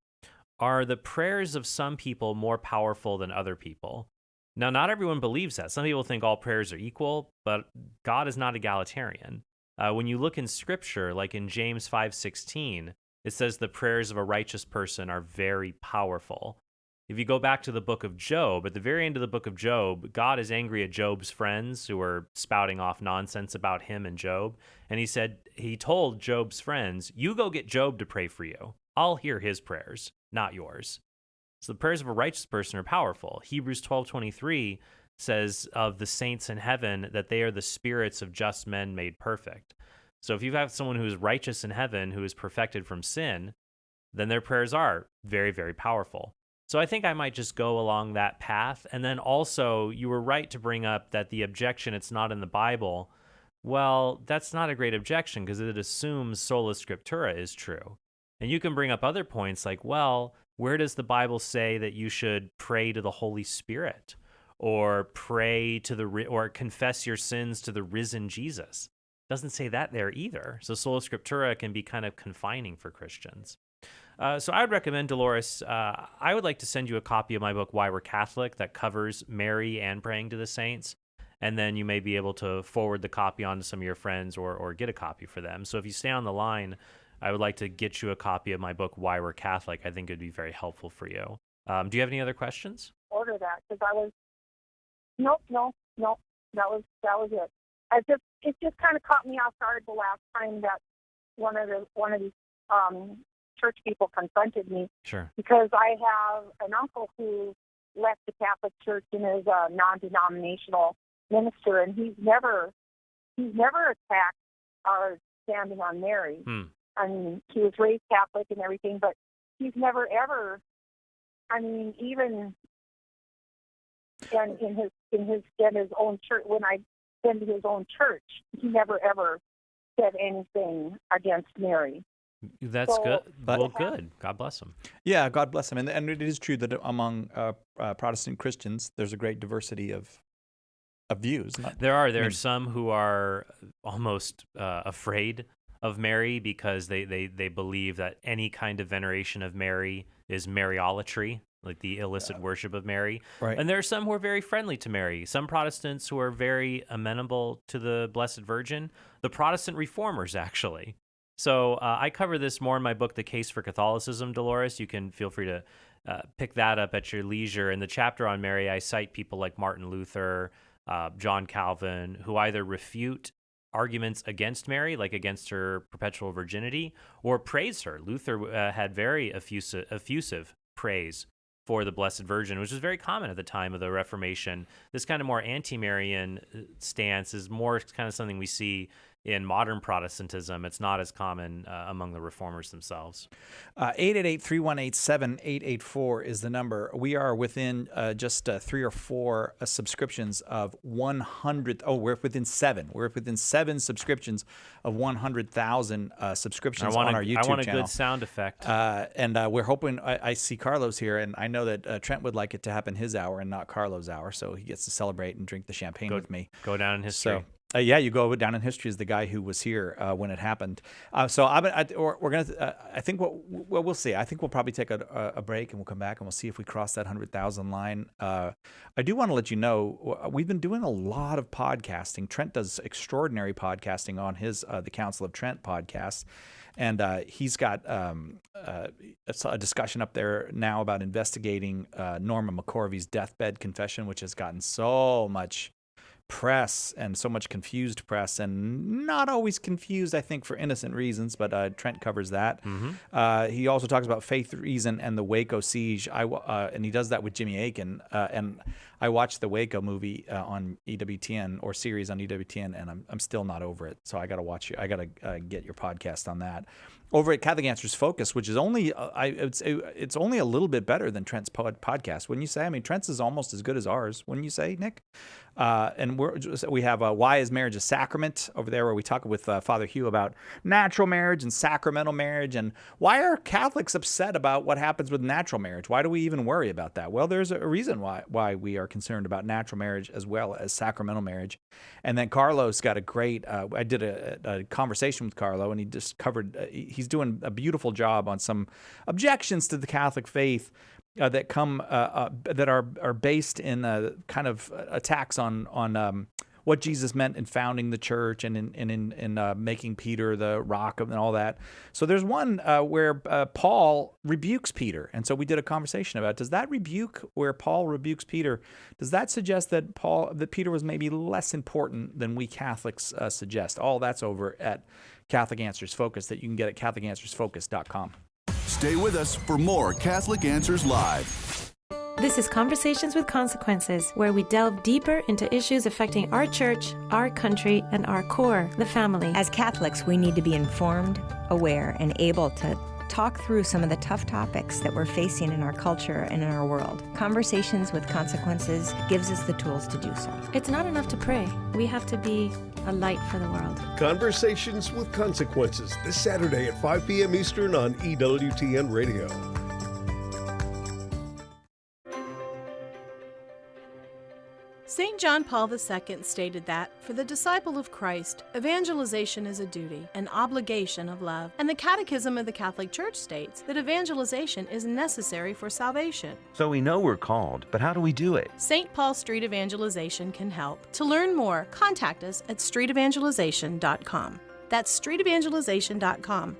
Speaker 2: are the prayers of some people more powerful than other people? Now, not everyone believes that. Some people think all prayers are equal, but God is not egalitarian. When you look in Scripture, like in James 5:16, it says the prayers of a righteous person are very powerful. If you go back to the book of Job, at the very end of the book of Job, God is angry at Job's friends who are spouting off nonsense about him and Job. And he told Job's friends, you go get Job to pray for you. I'll hear his prayers, not yours. So the prayers of a righteous person are powerful. Hebrews 12:23 says of the saints in heaven that they are the spirits of just men made perfect. So if you have someone who is righteous in heaven, who is perfected from sin, then their prayers are very, very powerful. So I think I might just go along that path. And then also, you were right to bring up that the objection, it's not in the Bible. Well, that's not a great objection because it assumes sola scriptura is true. And you can bring up other points like, well, where does the Bible say that you should pray to the Holy Spirit or pray to or confess your sins to the risen Jesus? It doesn't say that there either. So sola scriptura can be kind of confining for Christians. So I would recommend, Dolores, I would like to send you a copy of my book, Why We're Catholic, that covers Mary and praying to the saints. And then you may be able to forward the copy on to some of your friends or get a copy for them. So if you stay on the line, I would like to get you a copy of my book, Why We're Catholic. I think it would be very helpful for you. Do you have any other questions?
Speaker 3: Order that, because I was, nope, that was it. It just kind of caught me off guard the last time that one of these church people confronted me.
Speaker 2: Sure.
Speaker 3: Because I have an uncle who left the Catholic Church and is a non-denominational minister, and he's never attacked our standing on Mary. I mean, he was raised Catholic and everything, but he's never ever, I mean, even in his own church, when I been to his own church, he never ever said anything against Mary.
Speaker 2: That's good. Well, good. God bless him.
Speaker 1: Yeah, God bless him. And it is true that among Protestant Christians, there's a great diversity of views.
Speaker 2: There are some who are almost afraid of Mary because they believe that any kind of veneration of Mary is Mariolatry, like the illicit worship of Mary.
Speaker 1: Right.
Speaker 2: And there are some who are very friendly to Mary. Some Protestants who are very amenable to the Blessed Virgin. The Protestant reformers, actually. So I cover this more in my book, The Case for Catholicism, Dolores. You can feel free to pick that up at your leisure. In the chapter on Mary, I cite people like Martin Luther, John Calvin, who either refute arguments against Mary, like against her perpetual virginity, or praise her. Luther had very effusive praise for the Blessed Virgin, which was very common at the time of the Reformation. This kind of more anti-Marian stance is more kind of something we see in modern Protestantism. It's not as common among the reformers themselves.
Speaker 1: 888-318-7884 is the number. We are within just 3 or 4 subscriptions of 100. Oh, we're within 7. We're within 7 subscriptions of 100,000 subscriptions on our YouTube channel.
Speaker 2: I want a good sound effect.
Speaker 1: And we're hoping, I see Carlos here, and I know that Trent would like it to happen his hour and not Carlo's hour, so he gets to celebrate and drink the champagne with me.
Speaker 2: Go down in history.
Speaker 1: So, yeah, you go down in history as the guy who was here when it happened. We're gonna. I think we'll see. I think we'll probably take a break and we'll come back and we'll see if we cross that 100,000 line. I do want to let you know we've been doing a lot of podcasting. Trent does extraordinary podcasting on his the Council of Trent podcast, and he's got a discussion up there now about investigating Norma McCorvey's deathbed confession, which has gotten so much press and so much confused press, and not always confused, I think, for innocent reasons, but Trent covers that.
Speaker 2: Mm-hmm.
Speaker 1: He also talks about faith, reason, and the Waco siege, and he does that with Jimmy Akin. And I watched the Waco movie on EWTN, or series on EWTN, and I'm still not over it. So I got to watch you. I got to get your podcast on that. Over at Catholic Answers Focus, which is only it's only a little bit better than Trent's podcast, wouldn't you say? I mean, Trent's is almost as good as ours, wouldn't you say, Nick? And we have Why is Marriage a Sacrament over there, where we talk with Father Hugh about natural marriage and sacramental marriage, and why are Catholics upset about what happens with natural marriage? Why do we even worry about that? Well, there's a reason why we are concerned about natural marriage as well as sacramental marriage. And then Carlo's got a great, I did a conversation with Carlo, and he just covered, he's doing a beautiful job on some objections to the Catholic faith that come that are based in kind of attacks on what Jesus meant in founding the church and in making Peter the rock and all that. So there's one where Paul rebukes Peter, and so we did a conversation about, does that rebuke where Paul rebukes Peter, does that suggest that Peter was maybe less important than we Catholics suggest? All that's over at Catholic Answers Focus, that you can get at CatholicAnswersFocus.com.
Speaker 4: Stay with us for more Catholic Answers Live.
Speaker 13: This is Conversations with Consequences, where we delve deeper into issues affecting our church, our country, and our core, the family.
Speaker 14: As Catholics, we need to be informed, aware, and able to talk through some of the tough topics that we're facing in our culture and in our world. Conversations with Consequences gives us the tools to do so.
Speaker 13: It's not enough to pray. We have to be a light for the world.
Speaker 15: Conversations with Consequences, this Saturday at 5 p.m. Eastern on EWTN Radio.
Speaker 16: St. John Paul II stated that, for the disciple of Christ, evangelization is a duty, an obligation of love, and the Catechism of the Catholic Church states that evangelization is necessary for salvation.
Speaker 17: So we know we're called, but how do we do it?
Speaker 16: St. Paul Street Evangelization can help. To learn more, contact us at streetevangelization.com. That's streetevangelization.com.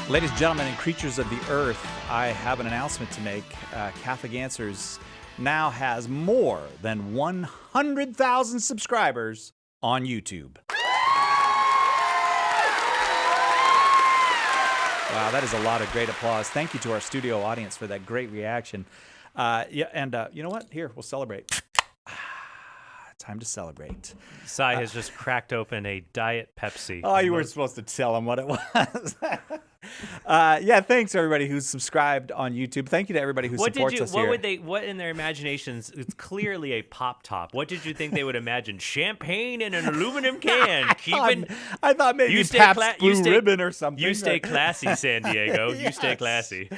Speaker 1: Ladies and gentlemen and creatures of the earth, I have an announcement to make. Catholic Answers now has more than 100,000 subscribers on YouTube. Wow, that is a lot of great applause. Thank you to our studio audience for that great reaction. You know what? Here, we'll celebrate. Time to celebrate.
Speaker 2: Sai has just cracked open a Diet Pepsi.
Speaker 1: Oh, you weren't supposed to tell him what it was. Yeah, thanks everybody who's subscribed on YouTube. Thank you to everybody who supports us here.
Speaker 2: What in their imaginations? It's clearly a pop top. What did you think they would imagine? Champagne in an aluminum can.
Speaker 1: I thought maybe Pabst Blue Ribbon or something.
Speaker 2: You stay classy, San Diego. Yes. You stay classy.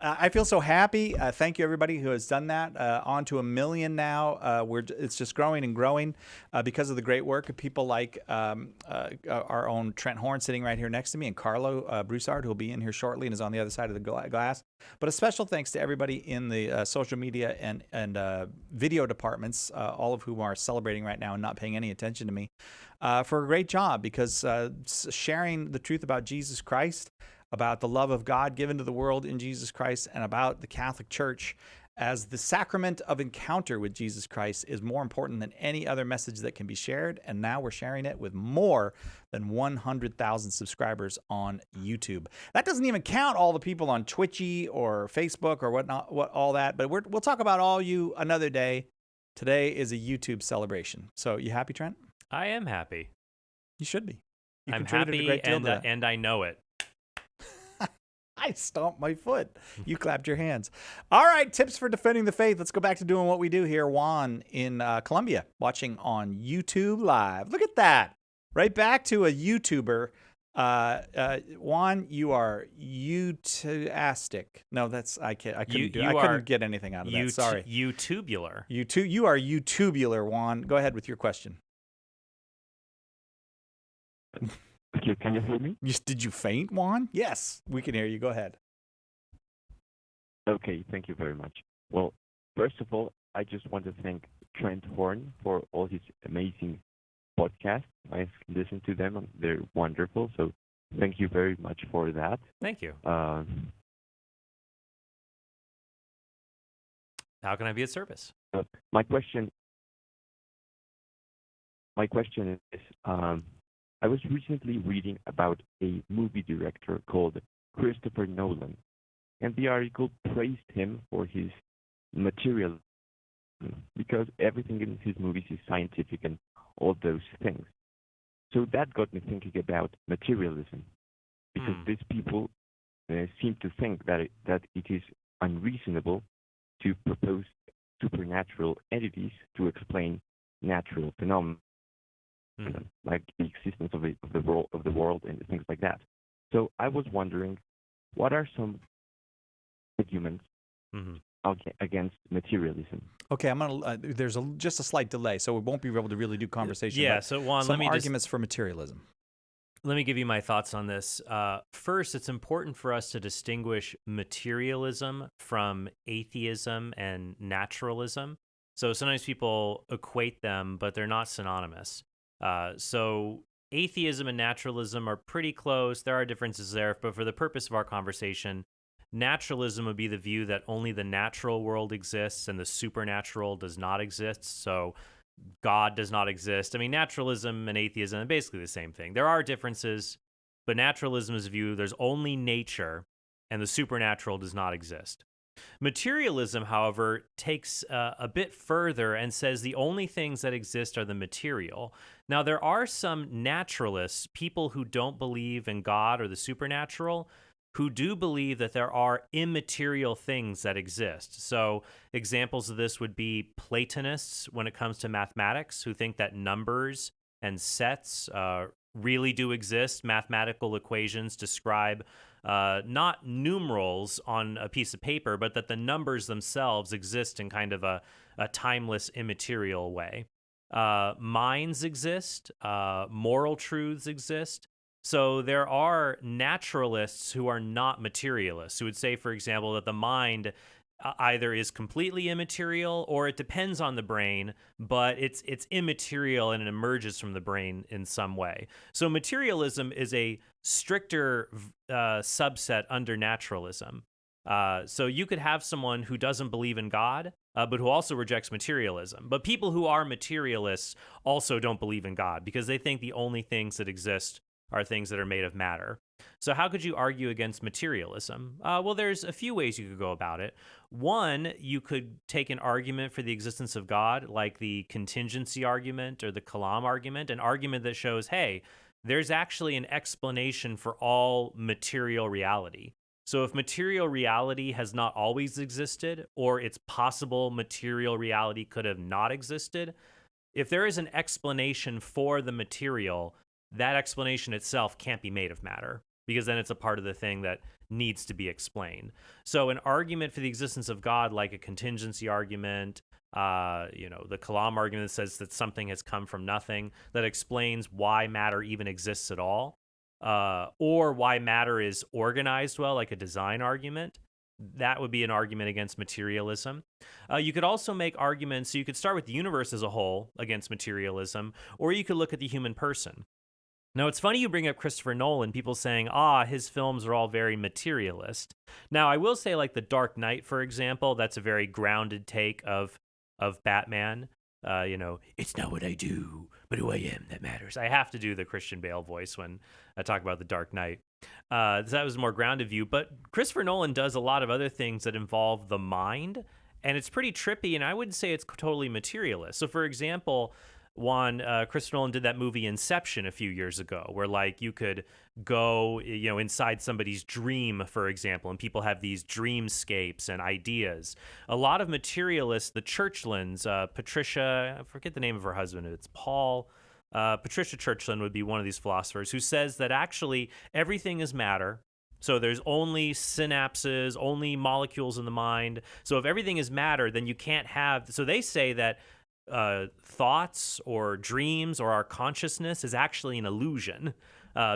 Speaker 1: I feel so happy. Thank you everybody who has done that. On to 1 million now. It's just growing and growing because of the great work of people like our own Trent Horne sitting right here next to me, and Karlo Broussard, who will be in here shortly and is on the other side of the glass. But a special thanks to everybody in the social media and video departments, all of whom are celebrating right now and not paying any attention to me, for a great job, because sharing the truth about Jesus Christ, about the love of God given to the world in Jesus Christ, and about the Catholic Church as the sacrament of encounter with Jesus Christ is more important than any other message that can be shared. And now we're sharing it with more than 100,000 subscribers on YouTube. That doesn't even count all the people on Twitchy or Facebook or whatnot, all that. But we'll talk about all you another day. Today is a YouTube celebration. So you happy, Trent?
Speaker 2: I am happy.
Speaker 1: You should be. You
Speaker 2: I'm
Speaker 1: contributed
Speaker 2: happy,
Speaker 1: a great deal to that.
Speaker 2: and I know it.
Speaker 1: I stomped my foot. You clapped your hands. All right, tips for defending the faith. Let's go back to doing what we do here. Juan in Colombia, watching on YouTube Live. Look at that. Right back to a YouTuber. Juan, you are YouTubeastic. No, that's I couldn't get anything out of that. Sorry.
Speaker 2: YouTubular.
Speaker 1: You are YouTubular, Juan. Go ahead with your question.
Speaker 18: Okay, can you hear me?
Speaker 1: Did you faint, Juan? Yes, we can hear you. Go ahead.
Speaker 18: Okay, thank you very much. Well, first of all, I just want to thank Trent Horne for all his amazing podcasts. I've listened to them. They're wonderful. So thank you very much for that.
Speaker 2: Thank you. How can I be of service?
Speaker 18: My question is, I was recently reading about a movie director called Christopher Nolan, and the article praised him for his materialism, because everything in his movies is scientific and all those things. So that got me thinking about materialism, because these people seem to think that it is unreasonable to propose supernatural entities to explain natural phenomena. Like the existence of the world and things like that. So I was wondering, what are some arguments against materialism?
Speaker 1: Okay, I'm gonna. There's just a slight delay, so we won't be able to really do conversation.
Speaker 2: Yeah. So Juan,
Speaker 1: some arguments for materialism.
Speaker 2: Let me give you my thoughts on this. First, it's important for us to distinguish materialism from atheism and naturalism. So sometimes people equate them, but they're not synonymous. So atheism and naturalism are pretty close. There are differences there, but for the purpose of our conversation, naturalism would be the view that only the natural world exists and the supernatural does not exist. So God does not exist. I mean, naturalism and atheism are basically the same thing. There are differences, but naturalism is a view there's only nature and the supernatural does not exist. Materialism, however, takes a bit further and says the only things that exist are the material. Now, there are some naturalists, people who don't believe in God or the supernatural, who do believe that there are immaterial things that exist. So examples of this would be Platonists when it comes to mathematics, who think that numbers and sets really do exist. Mathematical equations describe not numerals on a piece of paper, but that the numbers themselves exist in kind of a timeless, immaterial way. Minds exist, moral truths exist. So there are naturalists who are not materialists, who would say, for example, that the mind either is completely immaterial or it depends on the brain, but it's immaterial and it emerges from the brain in some way. So materialism is a stricter subset under naturalism. So you could have someone who doesn't believe in God, but who also rejects materialism. But people who are materialists also don't believe in God because they think the only things that exist are things that are made of matter. So how could you argue against materialism? Well, there's a few ways you could go about it. One, you could take an argument for the existence of God, like the contingency argument or the Kalam argument, an argument that shows, hey, there's actually an explanation for all material reality. So if material reality has not always existed, or it's possible material reality could have not existed, if there is an explanation for the material, that explanation itself can't be made of matter, because then it's a part of the thing that needs to be explained. So an argument for the existence of God, like a contingency argument, the Kalam argument that says that something has come from nothing, that explains why matter even exists at all, or why matter is organized well, like a design argument, that would be an argument against materialism. You could also make arguments, so you could start with the universe as a whole against materialism, or you could look at the human person. Now, it's funny you bring up Christopher Nolan, people saying, his films are all very materialist. Now, I will say, like The Dark Knight, for example, that's a very grounded take of Batman. It's not what I do, but who I am that matters. I have to do the Christian Bale voice when I talk about The Dark Knight. So that was a more grounded view. But Christopher Nolan does a lot of other things that involve the mind, and it's pretty trippy, and I wouldn't say it's totally materialist. So, for example, Christopher Nolan did that movie Inception a few years ago, where like you could go, inside somebody's dream, for example, and people have these dreamscapes and ideas. A lot of materialists, the Churchlands, Patricia, I forget the name of her husband, it's Paul. Patricia Churchland would be one of these philosophers who says that actually everything is matter. So there's only synapses, only molecules in the mind. So if everything is matter, then you can't have. So they say that thoughts or dreams or our consciousness is actually an illusion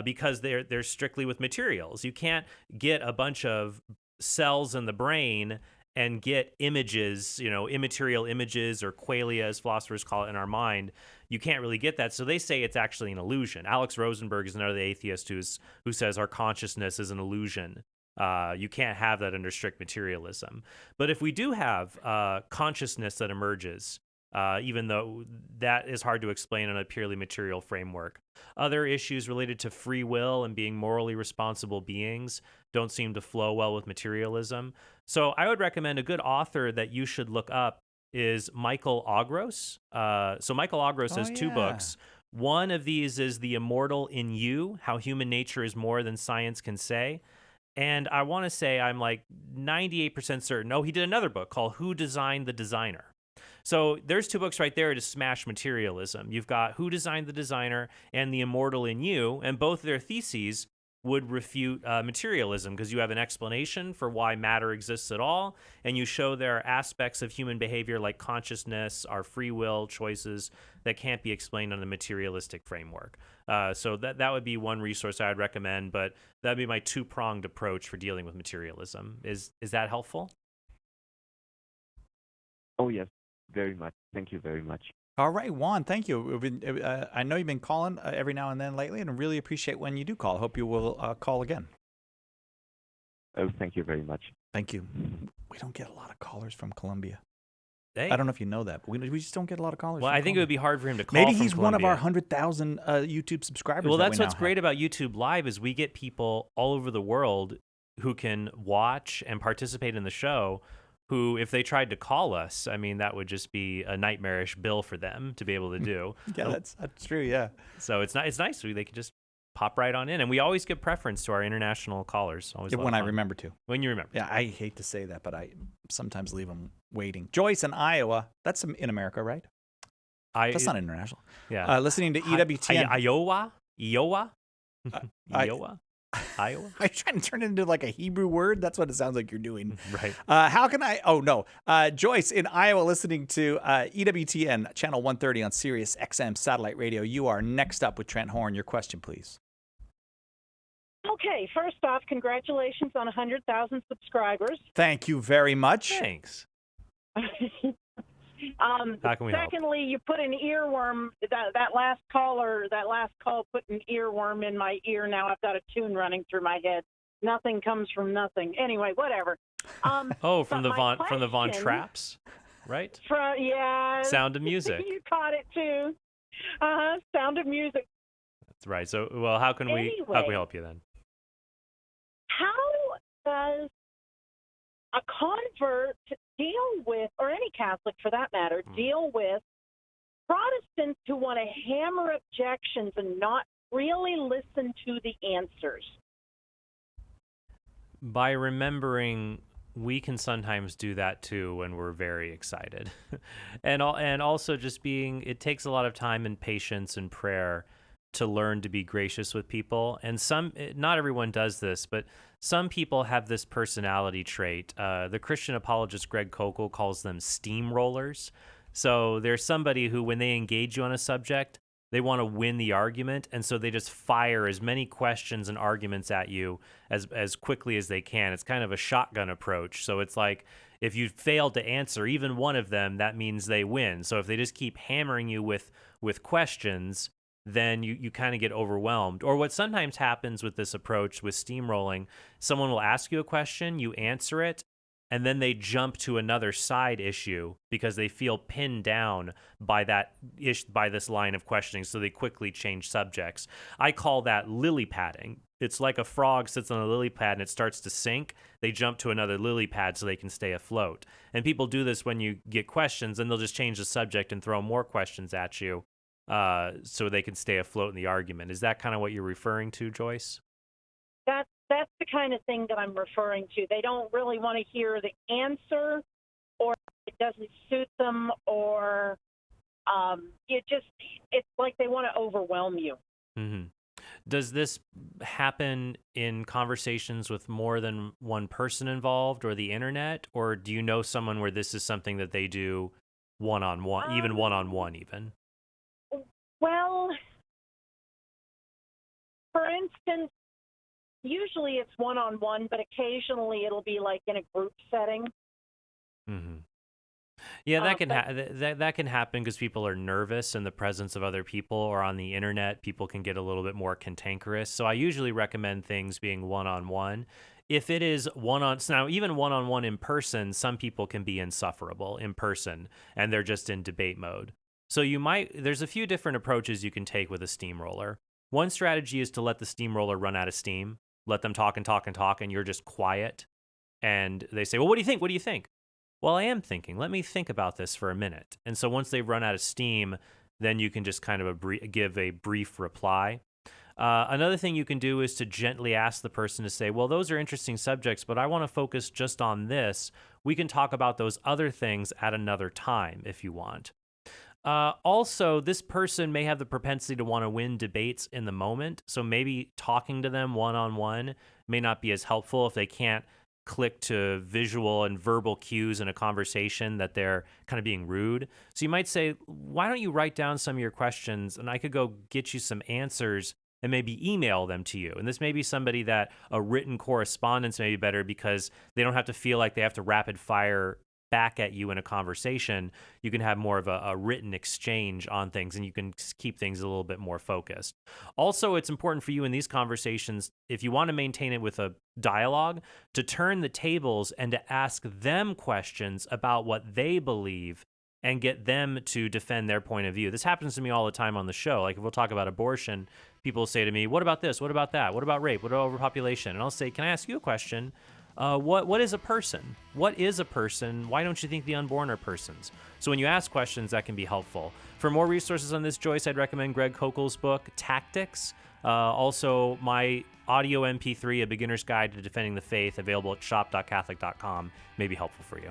Speaker 2: because they're strictly with materials. You can't get a bunch of cells in the brain and get images, immaterial images or qualia, as philosophers call it in our mind. You can't really get that. So they say it's actually an illusion. Alex Rosenberg is another atheist who says our consciousness is an illusion. You can't have that under strict materialism. But if we do have consciousness that emerges, even though that is hard to explain on a purely material framework. Other issues related to free will and being morally responsible beings don't seem to flow well with materialism. So I would recommend a good author that you should look up is Michael Agros. So Michael Agros has two books. One of these is The Immortal in You, How Human Nature is More Than Science Can Say. And I want to say I'm like 98% certain. He did another book called Who Designed the Designer? So there's two books right there to smash materialism. You've got Who Designed the Designer and The Immortal in You, and both their theses would refute materialism because you have an explanation for why matter exists at all, and you show there are aspects of human behavior like consciousness, our free will choices that can't be explained on a materialistic framework. So that would be one resource I would recommend, but that would be my two-pronged approach for dealing with materialism. Is that helpful?
Speaker 18: Oh, yes. Very much. Thank you very much.
Speaker 1: All right, Juan, thank you. I know you've been calling every now and then lately, and I really appreciate when you do call. I hope you will call again.
Speaker 18: Oh, thank you very much.
Speaker 1: Thank you. We don't get a lot of callers from Colombia.
Speaker 2: Hey.
Speaker 1: I don't know if you know that, but we just don't get a lot of callers.
Speaker 2: Well,
Speaker 1: from
Speaker 2: I think
Speaker 1: Colombia.
Speaker 2: it would be hard for him to call
Speaker 1: Maybe
Speaker 2: from
Speaker 1: he's
Speaker 2: Colombia.
Speaker 1: one of our 100,000 YouTube subscribers.
Speaker 2: Well,
Speaker 1: that
Speaker 2: that's
Speaker 1: we
Speaker 2: what's
Speaker 1: now
Speaker 2: great
Speaker 1: have.
Speaker 2: about YouTube Live is we get people all over the world who can watch and participate in the show who, if they tried to call us, I mean, that would just be a nightmarish bill for them to be able to do.
Speaker 1: Yeah, that's true, yeah.
Speaker 2: So it's nice. They can just pop right on in. And we always give preference to our international callers. Always
Speaker 1: when I remember to.
Speaker 2: When you remember.
Speaker 1: Yeah, I hate to say that, but I sometimes leave them waiting. Joyce in Iowa. That's in America, right? That's not international.
Speaker 2: Yeah.
Speaker 1: Listening to EWTN.
Speaker 2: Iowa? Iowa?
Speaker 1: Iowa? Are you trying to turn it into like a Hebrew word? That's what it sounds like you're doing.
Speaker 2: Right.
Speaker 1: How can I? Oh, no. Joyce in Iowa listening to EWTN, channel 130 on Sirius XM satellite radio. You are next up with Trent Horne. Your question, please.
Speaker 19: Okay, first off, congratulations on 100,000 subscribers.
Speaker 1: Thank you very much.
Speaker 2: Thanks.
Speaker 19: How
Speaker 2: can we help?
Speaker 19: Secondly, you put an earworm. That last call put an earworm in my ear. Now I've got a tune running through my head. Nothing comes from nothing. Anyway, whatever.
Speaker 2: From the Von Trapps, right?
Speaker 19: Yeah.
Speaker 2: Sound of Music.
Speaker 19: You caught it too. Sound of Music.
Speaker 2: That's right. So, well, how can we help you then?
Speaker 19: How does a convert deal with, or any Catholic for that matter, deal with Protestants who want to hammer objections and not really listen to the answers?
Speaker 2: By remembering we can sometimes do that too when we're very excited. and also just it takes a lot of time and patience and prayer to learn to be gracious with people. And not everyone does this, but some people have this personality trait. The Christian apologist Greg Koukl calls them steamrollers. So there's somebody who, when they engage you on a subject, they want to win the argument, and so they just fire as many questions and arguments at you as quickly as they can. It's kind of a shotgun approach. So it's like, if you fail to answer even one of them, that means they win. So if they just keep hammering you with questions, then you kind of get overwhelmed. Or what sometimes happens with this approach, with steamrolling, someone will ask you a question, you answer it, and then they jump to another side issue because they feel pinned down by this line of questioning, so they quickly change subjects. I call that lily padding. It's like a frog sits on a lily pad and it starts to sink. They jump to another lily pad so they can stay afloat. And people do this when you get questions, and they'll just change the subject and throw more questions at you so they can stay afloat in the argument. Is that kind of what you're referring to, Joyce?
Speaker 19: That's the kind of thing that I'm referring to. They don't really want to hear the answer, or it doesn't suit them, or it's like they want to overwhelm you.
Speaker 2: Mm-hmm. Does this happen in conversations with more than one person involved, or the internet, or do you know someone where this is something that they do one-on-one, even one-on-one even?
Speaker 19: Well, for instance, usually it's one-on-one, but occasionally it'll be like in a group setting.
Speaker 2: Mm-hmm. Yeah, that can happen because people are nervous in the presence of other people, or on the internet, people can get a little bit more cantankerous. So I usually recommend things being one-on-one. If it is now even one-on-one in person, some people can be insufferable in person, and they're just in debate mode. So there's a few different approaches you can take with a steamroller. One strategy is to let the steamroller run out of steam. Let them talk and talk and talk, and you're just quiet. And they say, well, what do you think? What do you think? Well, I am thinking. Let me think about this for a minute. And so once they've run out of steam, then you can just kind of give a brief reply. Another thing you can do is to gently ask the person to say, well, those are interesting subjects, but I want to focus just on this. We can talk about those other things at another time if you want. Also, this person may have the propensity to want to win debates in the moment, so maybe talking to them one-on-one may not be as helpful if they can't click to visual and verbal cues in a conversation that they're kind of being rude. So you might say, why don't you write down some of your questions, and I could go get you some answers and maybe email them to you. And this may be somebody that a written correspondence may be better because they don't have to feel like they have to rapid fire back at you in a conversation. You can have more of a written exchange on things, and you can keep things a little bit more focused. Also, it's important for you in these conversations, if you want to maintain it with a dialogue, to turn the tables and to ask them questions about what they believe and get them to defend their point of view. This happens to me all the time on the show. Like if we'll talk about abortion, people say to me, what about this? What about that? What about rape? What about overpopulation? And I'll say, can I ask you a question? What is a person? What is a person? Why don't you think the unborn are persons? So when you ask questions, that can be helpful. For more resources on this, Joyce, I'd recommend Greg Koukl's book, Tactics, Also, my audio MP3, A Beginner's Guide to Defending the Faith, available at shop.catholic.com, may be helpful for you.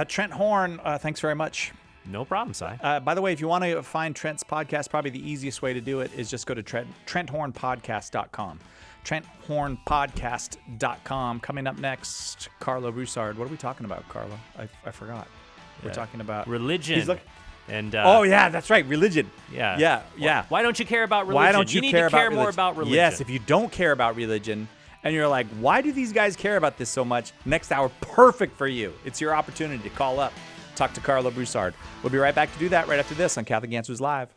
Speaker 1: Trent Horne, thanks very much.
Speaker 2: No problem, Si.
Speaker 1: By the way, if you want to find Trent's podcast, probably the easiest way to do it is just go to TrentHornePodcast.com. TrentHornePodcast.com. Coming up next, Carlo Broussard. What are we talking about, Carlo? I forgot. We're talking about
Speaker 2: religion. And
Speaker 1: oh yeah, that's right, religion.
Speaker 2: Yeah. Why don't you care about religion?
Speaker 1: Why don't you
Speaker 2: need
Speaker 1: care
Speaker 2: to care
Speaker 1: about
Speaker 2: more
Speaker 1: religion?
Speaker 2: about religion.
Speaker 1: Yes, if you don't care about religion, and you're like, why do these guys care about this so much? Next hour, perfect for you. It's your opportunity to call up, talk to Karlo Broussard. We'll be right back to do that right after this on Catholic Answers Live.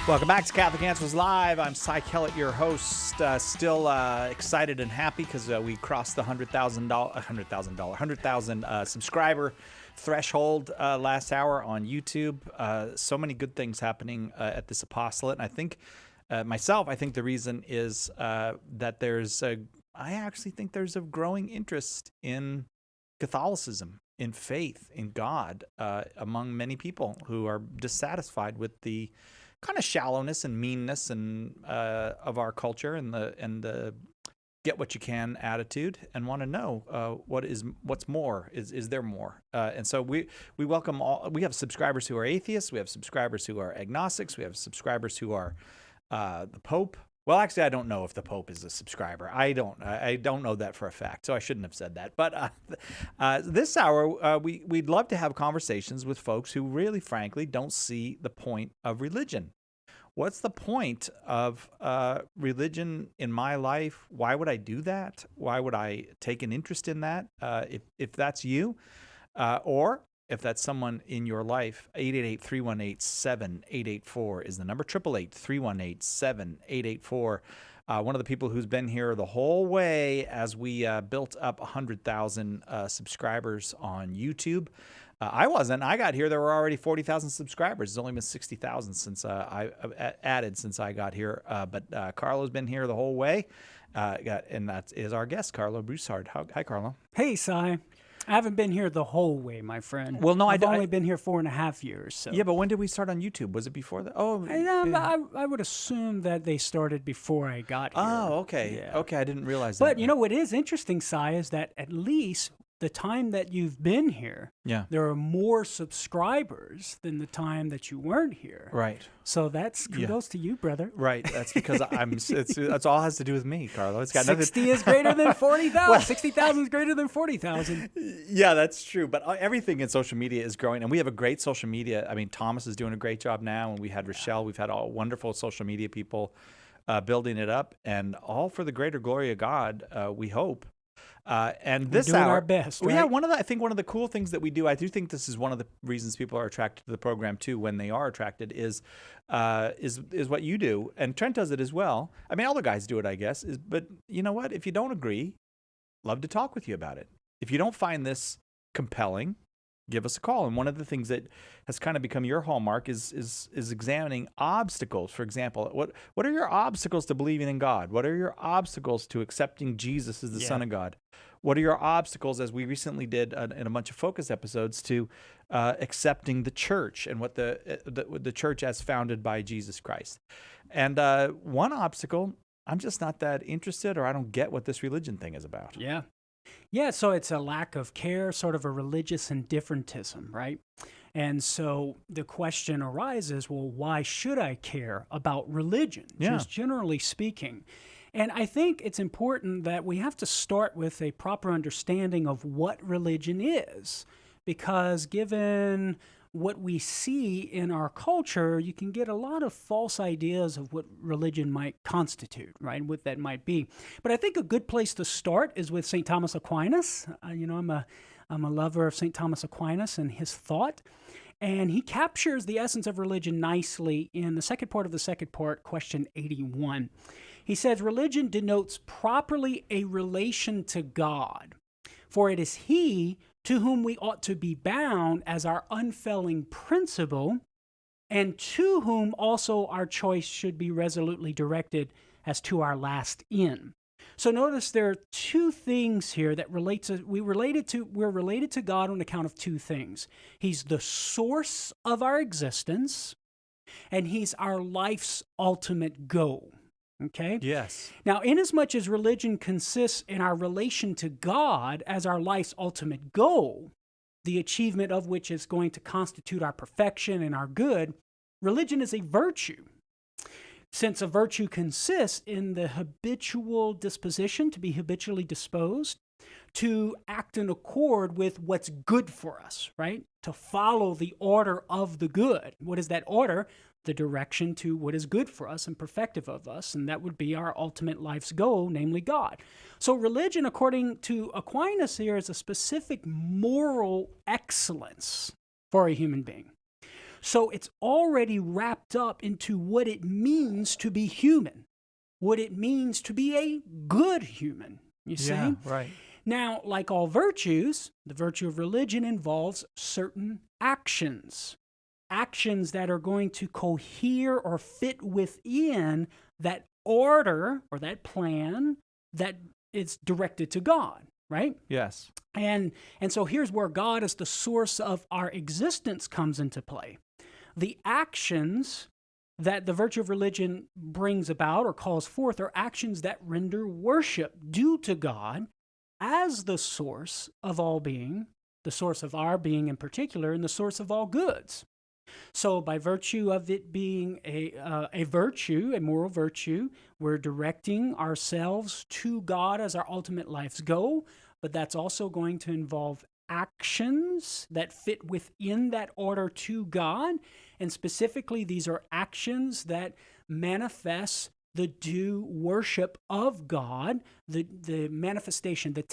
Speaker 1: Welcome back to Catholic Answers Live. I'm Cy Kellett, your host. Still excited and happy because we crossed the 100,000 subscriber threshold last hour on YouTube. So many good things happening at this apostolate. And I think I think the reason is that I actually think there's a growing interest in Catholicism, in faith, in God, among many people who are dissatisfied with the kind of shallowness and meanness and of our culture and the get what you can attitude, and want to know what's more. Is there more? And so we welcome all. We have subscribers who are atheists. We have subscribers who are agnostics. We have subscribers who are the Pope. Well, actually, I don't know if the Pope is a subscriber. I don't know that for a fact, so I shouldn't have said that. But this hour, we'd love to have conversations with folks who really, frankly, don't see the point of religion. What's the point of religion in my life? Why would I do that? Why would I take an interest in that? If that's you, or if that's someone in your life, 888-318-7884 is the number. 888-318-7884. One of the people who's been here the whole way as we built up 100,000 subscribers on YouTube. I wasn't. I got here. There were already 40,000 subscribers. It's only been 60,000 since I added since I got here. But Carlo's been here the whole way. And that is our guest, Karlo Broussard. Hi, Carlo.
Speaker 20: Hey, Cy. I haven't been here the whole way, my friend.
Speaker 1: Well, no,
Speaker 20: I've only been here 4.5 years. So.
Speaker 1: Yeah, but when did we start on YouTube? Was it before that? Oh,
Speaker 20: I would assume that they started before I got here.
Speaker 1: Oh, okay. Yeah. Okay, I didn't realize
Speaker 20: that.
Speaker 1: But
Speaker 20: you know what is interesting, Cy, is that at least the time that you've been here, there are more subscribers than the time that you weren't here.
Speaker 1: Right.
Speaker 20: So that's kudos to you, brother.
Speaker 1: Right. That's because that's all has to do with me, Carlo. It's got
Speaker 20: 60 is greater than 40,000. Well, 60,000 is greater than 40,000.
Speaker 1: Yeah, that's true. But everything in social media is growing, and we have a great social media. I mean, Thomas is doing a great job now, and we had Rochelle. We've had all wonderful social media people building it up, and all for the greater glory of God. We hope. And this
Speaker 20: We're doing
Speaker 1: hour,
Speaker 20: our best, right?
Speaker 1: Yeah, I think one of the cool things that we do, I do think this is one of the reasons people are attracted to the program too. When they are attracted, is what you do, and Trent does it as well. I mean, all the guys do it, I guess. But you know what? If you don't agree, love to talk with you about it. If you don't find this compelling, give us a call. And one of the things that has kind of become your hallmark is examining obstacles. For example, what are your obstacles to believing in God? What are your obstacles to accepting Jesus as the Son of God? What are your obstacles, as we recently did in a bunch of focus episodes, to accepting the church and what the church as founded by Jesus Christ? And one obstacle, I'm just not that interested, or I don't get what this religion thing is about.
Speaker 20: Yeah. Yeah, so it's a lack of care, sort of a religious indifferentism, right? And so the question arises, well, why should I care about religion, just generally speaking? And I think it's important that we have to start with a proper understanding of what religion is, because given what we see in our culture, you can get a lot of false ideas of what religion might constitute, right? What that might be. But I think a good place to start is with St. Thomas Aquinas. I'm a lover of St. Thomas Aquinas and his thought. And he captures the essence of religion nicely in the second part of the second part, question 81. He says, religion denotes properly a relation to God, for it is he to whom we ought to be bound as our unfailing principle, and to whom also our choice should be resolutely directed as to our last end. So notice there are two things here that we're related to God on account of two things. He's the source of our existence, and he's our life's ultimate goal. Okay?
Speaker 1: Yes.
Speaker 20: Now, inasmuch as religion consists in our relation to God as our life's ultimate goal, the achievement of which is going to constitute our perfection and our good, religion is a virtue. Since a virtue consists in the habitual disposition to be habitually disposed, to act in accord with what's good for us, right? To follow the order of the good. What is that order? The direction to what is good for us and perfective of us, and that would be our ultimate life's goal, namely God. So religion, according to Aquinas here, is a specific moral excellence for a human being. So it's already wrapped up into what it means to be human, what it means to be a good human, you see?
Speaker 1: Yeah, right.
Speaker 20: Now, like all virtues, the virtue of religion involves certain actions that are going to cohere or fit within that order or that plan that is directed to God, right?
Speaker 1: Yes.
Speaker 20: And so here's where God as the source of our existence comes into play. The actions that the virtue of religion brings about or calls forth are actions that render worship due to God as the source of all being, the source of our being in particular, and the source of all goods. So by virtue of it being a virtue, a moral virtue, we're directing ourselves to God as our ultimate life's goal, but that's also going to involve actions that fit within that order to God. And specifically, these are actions that manifest the due worship of God, the manifestation, the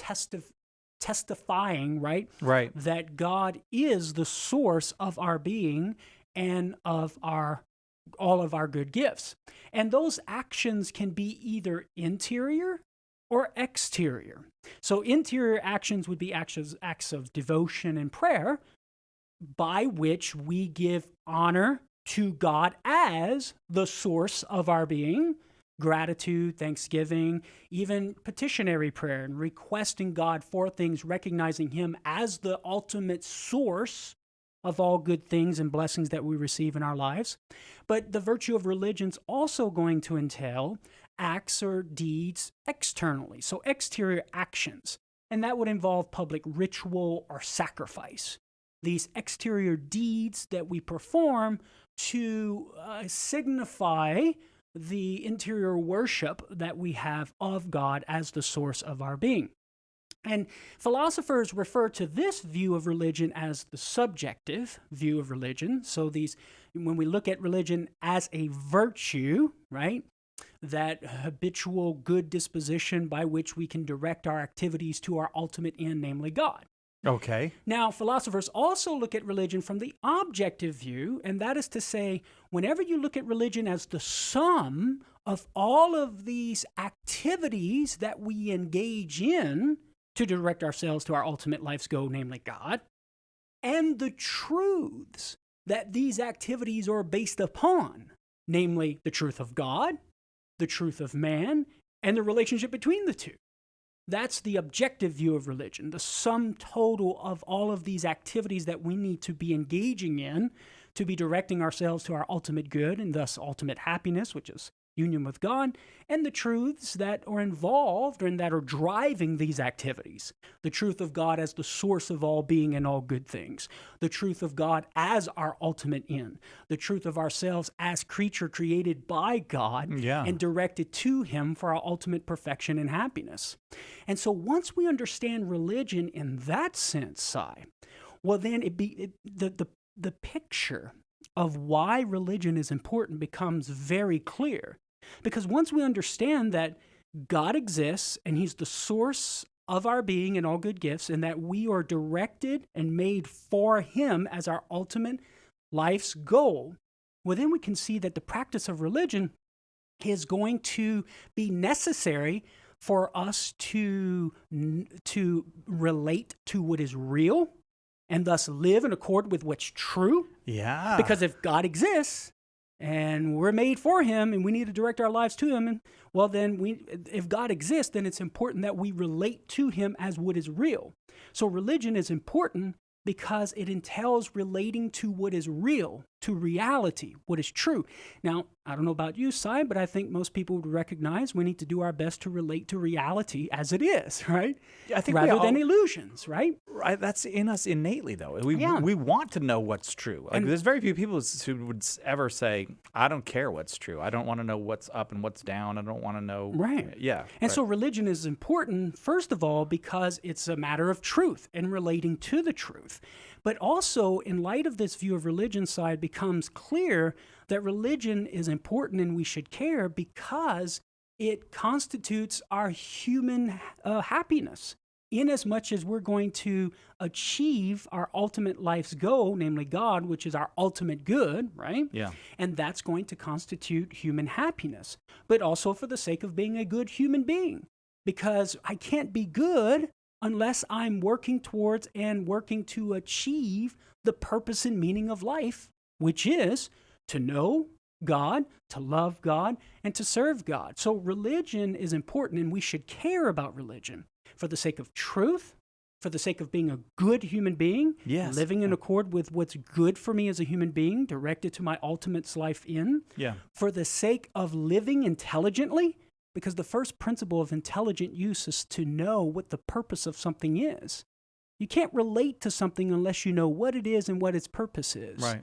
Speaker 20: testifying, right?
Speaker 1: Right.
Speaker 20: That God is the source of our being and of all of our good gifts. And those actions can be either interior or exterior. So interior actions would be acts of devotion and prayer by which we give honor to God as the source of our being, gratitude, thanksgiving, even petitionary prayer and requesting God for things, recognizing Him as the ultimate source of all good things and blessings that we receive in our lives. But the virtue of religion's also going to entail acts or deeds externally, so exterior actions, and that would involve public ritual or sacrifice. These exterior deeds that we perform to signify the interior worship that we have of God as the source of our being. And philosophers refer to this view of religion as the subjective view of religion. So when we look at religion as a virtue, right, that habitual good disposition by which we can direct our activities to our ultimate end, namely God.
Speaker 1: Okay.
Speaker 20: Now, philosophers also look at religion from the objective view, and that is to say, whenever you look at religion as the sum of all of these activities that we engage in to direct ourselves to our ultimate life's goal, namely God, and the truths that these activities are based upon, namely the truth of God, the truth of man, and the relationship between the two. That's the objective view of religion, the sum total of all of these activities that we need to be engaging in to be directing ourselves to our ultimate good and thus ultimate happiness, which is union with God, and the truths that are involved and that are driving these activities. The truth of God as the source of all being and all good things. The truth of God as our ultimate end. The truth of ourselves as creature created by God and directed to Him for our ultimate perfection and happiness. And so once we understand religion in that sense, Si, well then the picture of why religion is important becomes very clear. Because once we understand that God exists and He's the source of our being and all good gifts, and that we are directed and made for Him as our ultimate life's goal, well, then we can see that the practice of religion is going to be necessary for us to relate to what is real and thus live in accord with what's true.
Speaker 1: Yeah.
Speaker 20: Because if God exists and we're made for Him and we need to direct our lives to Him, well, then if God exists, then it's important that we relate to Him as what is real. So religion is important because it entails relating to what is real, to reality, what is true. Now, I don't know about you, Si, but I think most people would recognize we need to do our best to relate to reality as it is, right?
Speaker 1: I think
Speaker 20: rather than illusions, right?
Speaker 1: Right. That's in us innately, though. We want to know what's true. Like, there's very few people who would ever say, "I don't care what's true. I don't want to know what's up and what's down. I don't want to know."
Speaker 20: Right.
Speaker 1: Yeah.
Speaker 20: And so religion is important, first of all, because it's a matter of truth and relating to the truth. But also, in light of this view of religion side, becomes clear that religion is important and we should care because it constitutes our human happiness. in as much as we're going to achieve our ultimate life's goal, namely God, which is our ultimate good, right?
Speaker 1: Yeah.
Speaker 20: And that's going to constitute human happiness, but also for the sake of being a good human being, because I can't be good unless I'm working towards and working to achieve the purpose and meaning of life, which is to know God, to love God, and to serve God. So religion is important, and we should care about religion for the sake of truth, for the sake of being a good human being,
Speaker 1: Yes.
Speaker 20: living in accord with what's good for me as a human being, directed to my ultimate life in,
Speaker 1: Yeah.
Speaker 20: for the sake of living intelligently, because the first principle of intelligent use is to know what the purpose of something is. You can't relate to something unless you know what it is and what its purpose is.
Speaker 1: Right.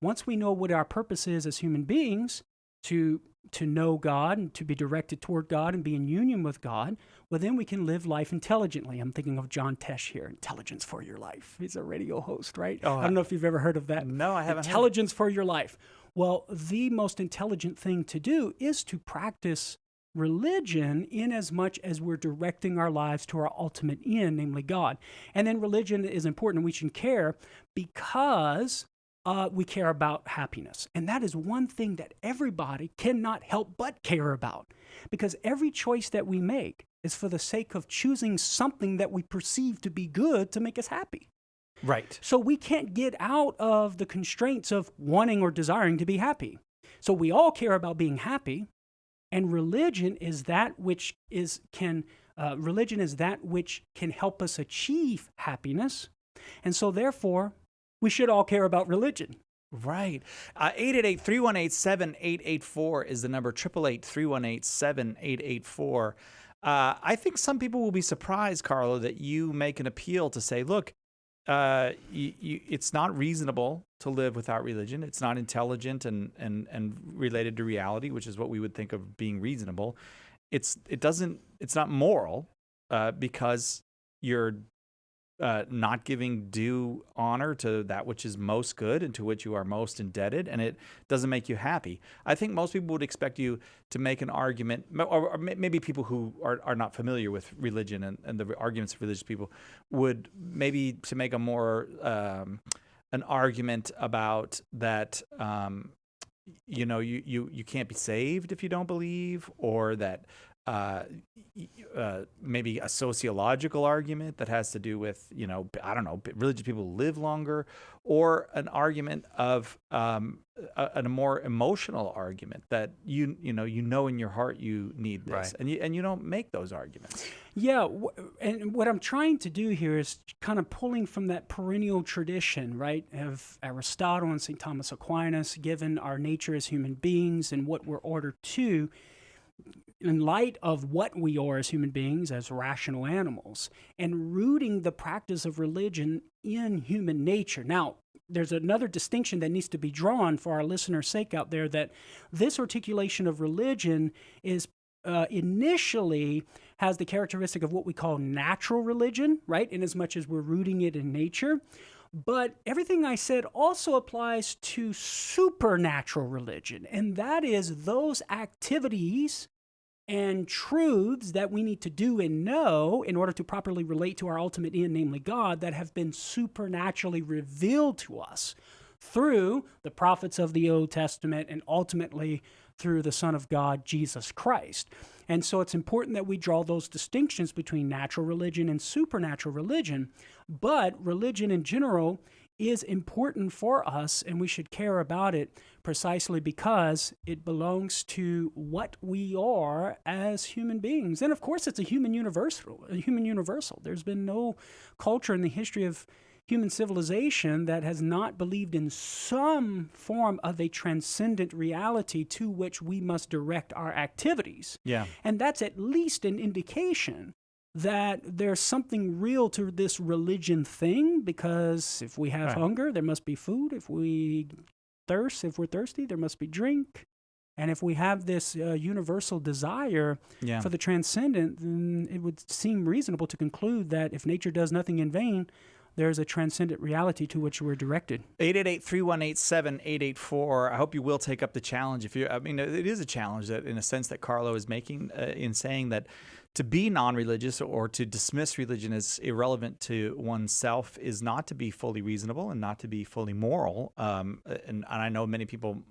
Speaker 20: Once we know what our purpose is as human beings, to know God and to be directed toward God and be in union with God, well, then we can live life intelligently. I'm thinking of John Tesh here, Intelligence for Your Life. He's a radio host, right?
Speaker 1: Oh,
Speaker 20: I don't know if you've ever heard of that.
Speaker 1: No, I haven't.
Speaker 20: Intelligence for Your Life. Well, the most intelligent thing to do is to practice religion in as much as we're directing our lives to our ultimate end, namely God. And then religion is important. We should care because we care about happiness. And that is one thing that everybody cannot help but care about, because every choice that we make is for the sake of choosing something that we perceive to be good to make us happy.
Speaker 1: Right.
Speaker 20: So we can't get out of the constraints of wanting or desiring to be happy. So we all care about being happy, and religion is that which can help us achieve happiness. And so therefore, we should all care about religion.
Speaker 1: Right. 888-318-7884 is the number, 888-318-7884. I think some people will be surprised, Carlo, that you make an appeal to say, look, it's not reasonable to live without religion. It's not intelligent and related to reality, which is what we would think of being reasonable. It's not moral because you're not giving due honor to that which is most good and to which you are most indebted, and it doesn't make you happy. I think most people would expect you to make an argument, or maybe people who are not familiar with religion and the arguments of religious people would maybe to make a more an argument about that you can't be saved if you don't believe, or that maybe a sociological argument that has to do with, I don't know, religious people live longer, or an argument of a more emotional argument that you know in your heart you need this, right. and you don't make those arguments.
Speaker 20: Yeah, and what I'm trying to do here is kind of pulling from that perennial tradition, right, of Aristotle and St. Thomas Aquinas, given our nature as human beings and what we're ordered to, in light of what we are as human beings, as rational animals, and rooting the practice of religion in human nature. Now, there's another distinction that needs to be drawn for our listeners' sake out there, that this articulation of religion is initially has the characteristic of what we call natural religion, right, in as much as we're rooting it in nature. But everything I said also applies to supernatural religion, and that is those activities and truths that we need to do and know in order to properly relate to our ultimate end, namely God, that have been supernaturally revealed to us through the prophets of the Old Testament and ultimately through the Son of God, Jesus Christ. And so it's important that we draw those distinctions between natural religion and supernatural religion. But religion in general is important for us, and we should care about it precisely because it belongs to what we are as human beings. And of course, it's a human universal. There's been no culture in the history of human civilization that has not believed in some form of a transcendent reality to which we must direct our activities.
Speaker 1: Yeah.
Speaker 20: And that's at least an indication that there's something real to this religion thing, because if we have hunger, there must be food. If we're thirsty, there must be drink. And if we have this universal desire for the transcendent, then it would seem reasonable to conclude that if nature does nothing in vain, there's a transcendent reality to which we're directed.
Speaker 1: 888-318-7884. I hope you will take up the challenge. It is a challenge that, in a sense, that Carlo is making in saying that to be non-religious or to dismiss religion as irrelevant to oneself is not to be fully reasonable and not to be fully moral. And I know many people,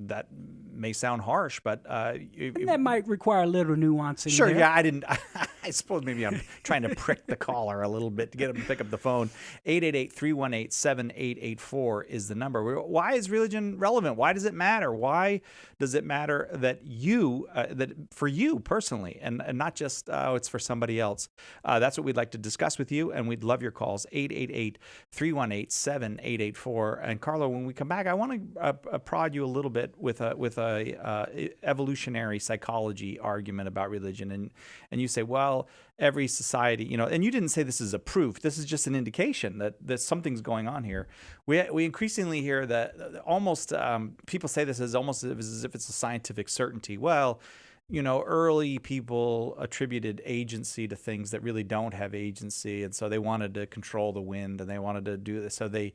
Speaker 1: that may sound harsh, but
Speaker 20: and that might require a little nuancing.
Speaker 1: Sure,
Speaker 20: there.
Speaker 1: yeah, I suppose maybe I'm trying to prick the caller a little bit to get him to pick up the phone. 888-318-7884 is the number. Why is religion relevant? Why does it matter? Why does it matter that that for you personally, and not just it's for somebody else? That's what we'd like to discuss with you, and we'd love your calls. 888-318-7884. And Carlo, when we come back, I want to prod you a little bit with a evolutionary psychology argument about religion, and you say, well, every society, and you didn't say this is a proof. This is just an indication that something's going on here. We increasingly hear that almost people say this as almost as if it's a scientific certainty. Well, early people attributed agency to things that really don't have agency, and so they wanted to control the wind, and they wanted to do this. So they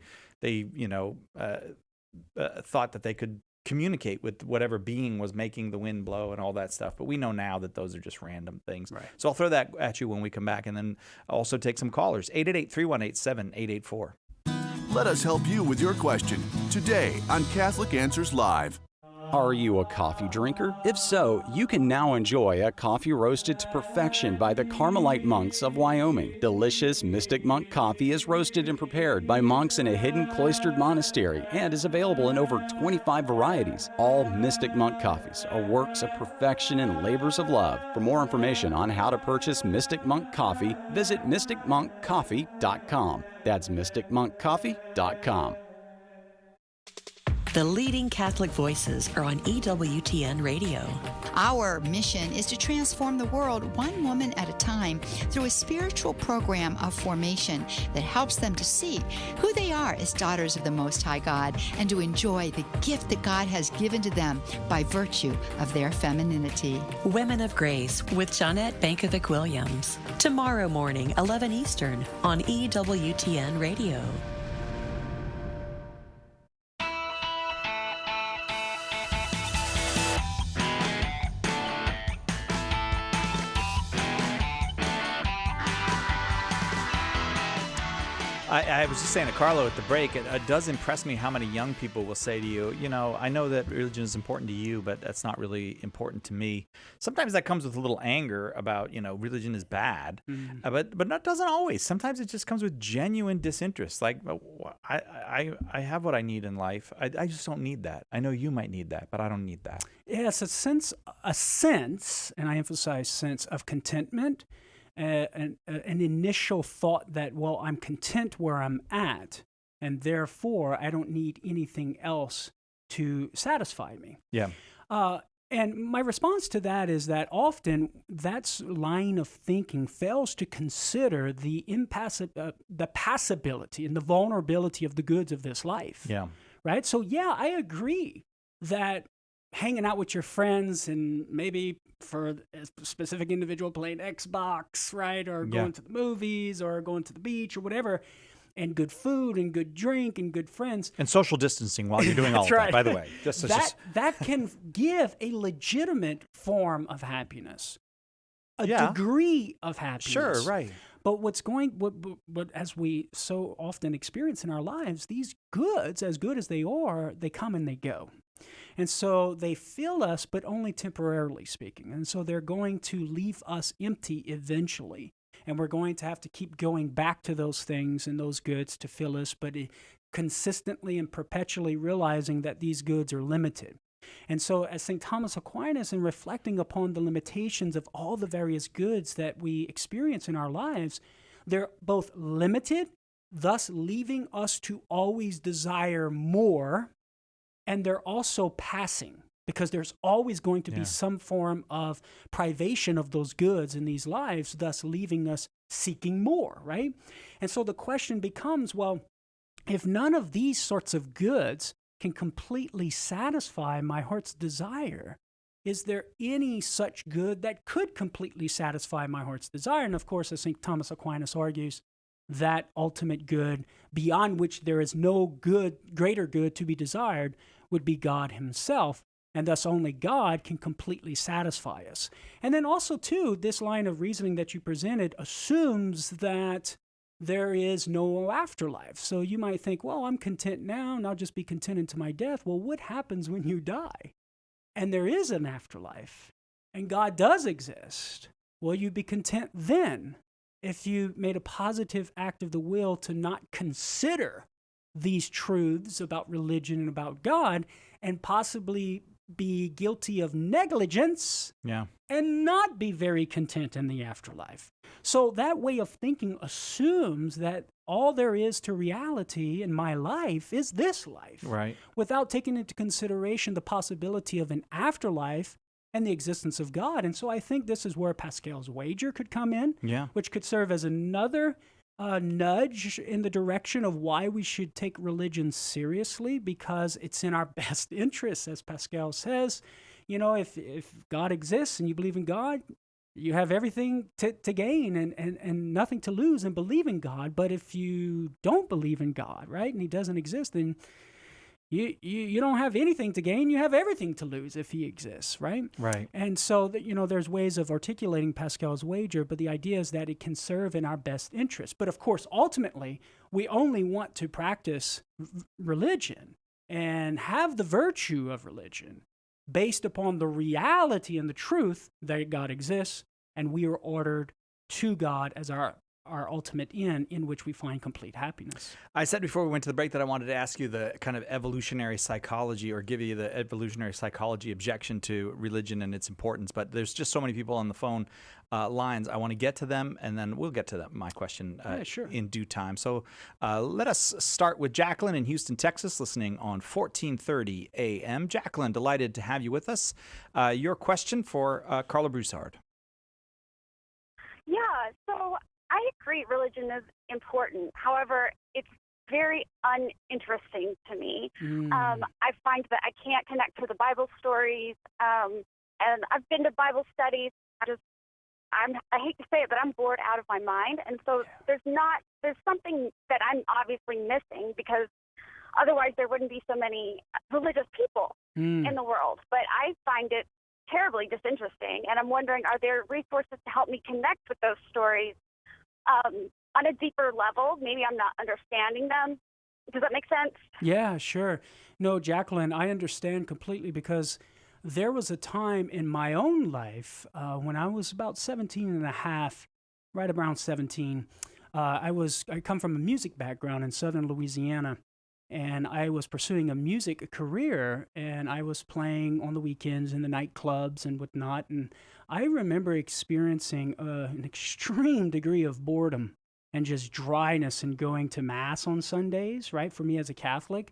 Speaker 1: thought that they could communicate with whatever being was making the wind blow and all that stuff. But we know now that those are just random things. Right. So I'll throw that at you when we come back, and then also take some callers. 888-318-7884.
Speaker 4: Let us help you with your question today on Catholic Answers Live.
Speaker 21: Are you a coffee drinker? If so, you can now enjoy a coffee roasted to perfection by the Carmelite monks of Wyoming. Delicious Mystic Monk coffee is roasted and prepared by monks in a hidden cloistered monastery and is available in over 25 varieties. All Mystic Monk coffees are works of perfection and labors of love. For more information on how to purchase Mystic Monk coffee, visit mysticmonkcoffee.com. That's mysticmonkcoffee.com.
Speaker 22: The leading Catholic voices are on EWTN Radio.
Speaker 23: Our mission is to transform the world one woman at a time through a spiritual program of formation that helps them to see who they are as daughters of the Most High God and to enjoy the gift that God has given to them by virtue of their femininity.
Speaker 22: Women of Grace with Jeanette Bankovic-Williams. Tomorrow morning, 11 Eastern on EWTN Radio.
Speaker 1: I was just saying to Carlo at the break, it does impress me how many young people will say to you, I know that religion is important to you, but that's not really important to me. Sometimes that comes with a little anger about, religion is bad, but that doesn't always. Sometimes it just comes with genuine disinterest. Like, I have what I need in life. I just don't need that. I know you might need that, but I don't need that.
Speaker 20: Yeah, it's a sense, and I emphasize sense of contentment. An initial thought that, well, I'm content where I'm at, and therefore I don't need anything else to satisfy me.
Speaker 1: Yeah.
Speaker 20: And my response to that is that often that line of thinking fails to consider the passibility and the vulnerability of the goods of this life.
Speaker 1: Yeah.
Speaker 20: Right? So, yeah, I agree that hanging out with your friends and maybe for a specific individual playing Xbox, right? Or going to the movies or going to the beach or whatever, and good food and good drink and good friends.
Speaker 1: And social distancing while you're doing all of
Speaker 20: right.
Speaker 1: that, by the way.
Speaker 20: That can give a legitimate form of happiness, a degree of happiness.
Speaker 1: Sure, right.
Speaker 20: But what as we so often experience in our lives, these goods, as good as they are, they come and they go. And so they fill us, but only temporarily speaking. And so they're going to leave us empty eventually. And we're going to have to keep going back to those things and those goods to fill us, but consistently and perpetually realizing that these goods are limited. And so as St. Thomas Aquinas, in reflecting upon the limitations of all the various goods that we experience in our lives, they're both limited, thus leaving us to always desire more, and they're also passing, because there's always going to be some form of privation of those goods in these lives, thus leaving us seeking more, right? And so the question becomes, well, if none of these sorts of goods can completely satisfy my heart's desire, is there any such good that could completely satisfy my heart's desire? And of course, as St. Thomas Aquinas argues, that ultimate good, beyond which there is no good, greater good to be desired, would be God himself. and thus only God can completely satisfy us. And then also, too, this line of reasoning that you presented assumes that there is no afterlife. So you might think, well, I'm content now, and I'll just be content unto my death. Well, what happens when you die? And there is an afterlife, and God does exist. Will you be content then if you made a positive act of the will to not consider these truths about religion and about God, and possibly be guilty of negligence and not be very content in the afterlife? So that way of thinking assumes that all there is to reality in my life is this life,
Speaker 1: right?
Speaker 20: Without taking into consideration the possibility of an afterlife and the existence of God. And so I think this is where Pascal's wager could come in, which could serve as another nudge in the direction of why we should take religion seriously, because it's in our best interests, as Pascal says. You know, if God exists and you believe in God, you have everything to gain and nothing to lose in believing God. But if you don't believe in God, right, and he doesn't exist, then you don't have anything to gain. You have everything to lose if he exists, right?
Speaker 1: Right.
Speaker 20: And so, there's ways of articulating Pascal's wager, but the idea is that it can serve in our best interest. But of course, ultimately, we only want to practice religion and have the virtue of religion based upon the reality and the truth that God exists, and we are ordered to God as our ultimate end, in which we find complete happiness.
Speaker 1: I said before we went to the break that I wanted to ask you the kind of evolutionary psychology, or give you the evolutionary psychology objection to religion and its importance, but there's just so many people on the phone lines. I want to get to them, and then we'll get to my question in due time. So let us start with Jacqueline in Houston, Texas, listening on 1430 AM. Jacqueline, delighted to have you with us. Your question for Carlo Broussard.
Speaker 5: Yeah, so I agree religion is important. However, it's very uninteresting to me. I find that I can't connect to the Bible stories, and I've been to Bible studies. I hate to say it, but I'm bored out of my mind. And so there's something that I'm obviously missing, because otherwise there wouldn't be so many religious people in the world. But I find it terribly disinteresting, and I'm wondering, are there resources to help me connect with those stories on a deeper level? Maybe I'm not understanding them. Does that make sense?
Speaker 20: Yeah, sure. No, Jacqueline, I understand completely, because there was a time in my own life when I was about 17 and a half, right around 17. I come from a music background in southern Louisiana, and I was pursuing a music career, and I was playing on the weekends in the nightclubs and whatnot. And I remember experiencing an extreme degree of boredom and just dryness in going to Mass on Sundays, right, for me as a Catholic,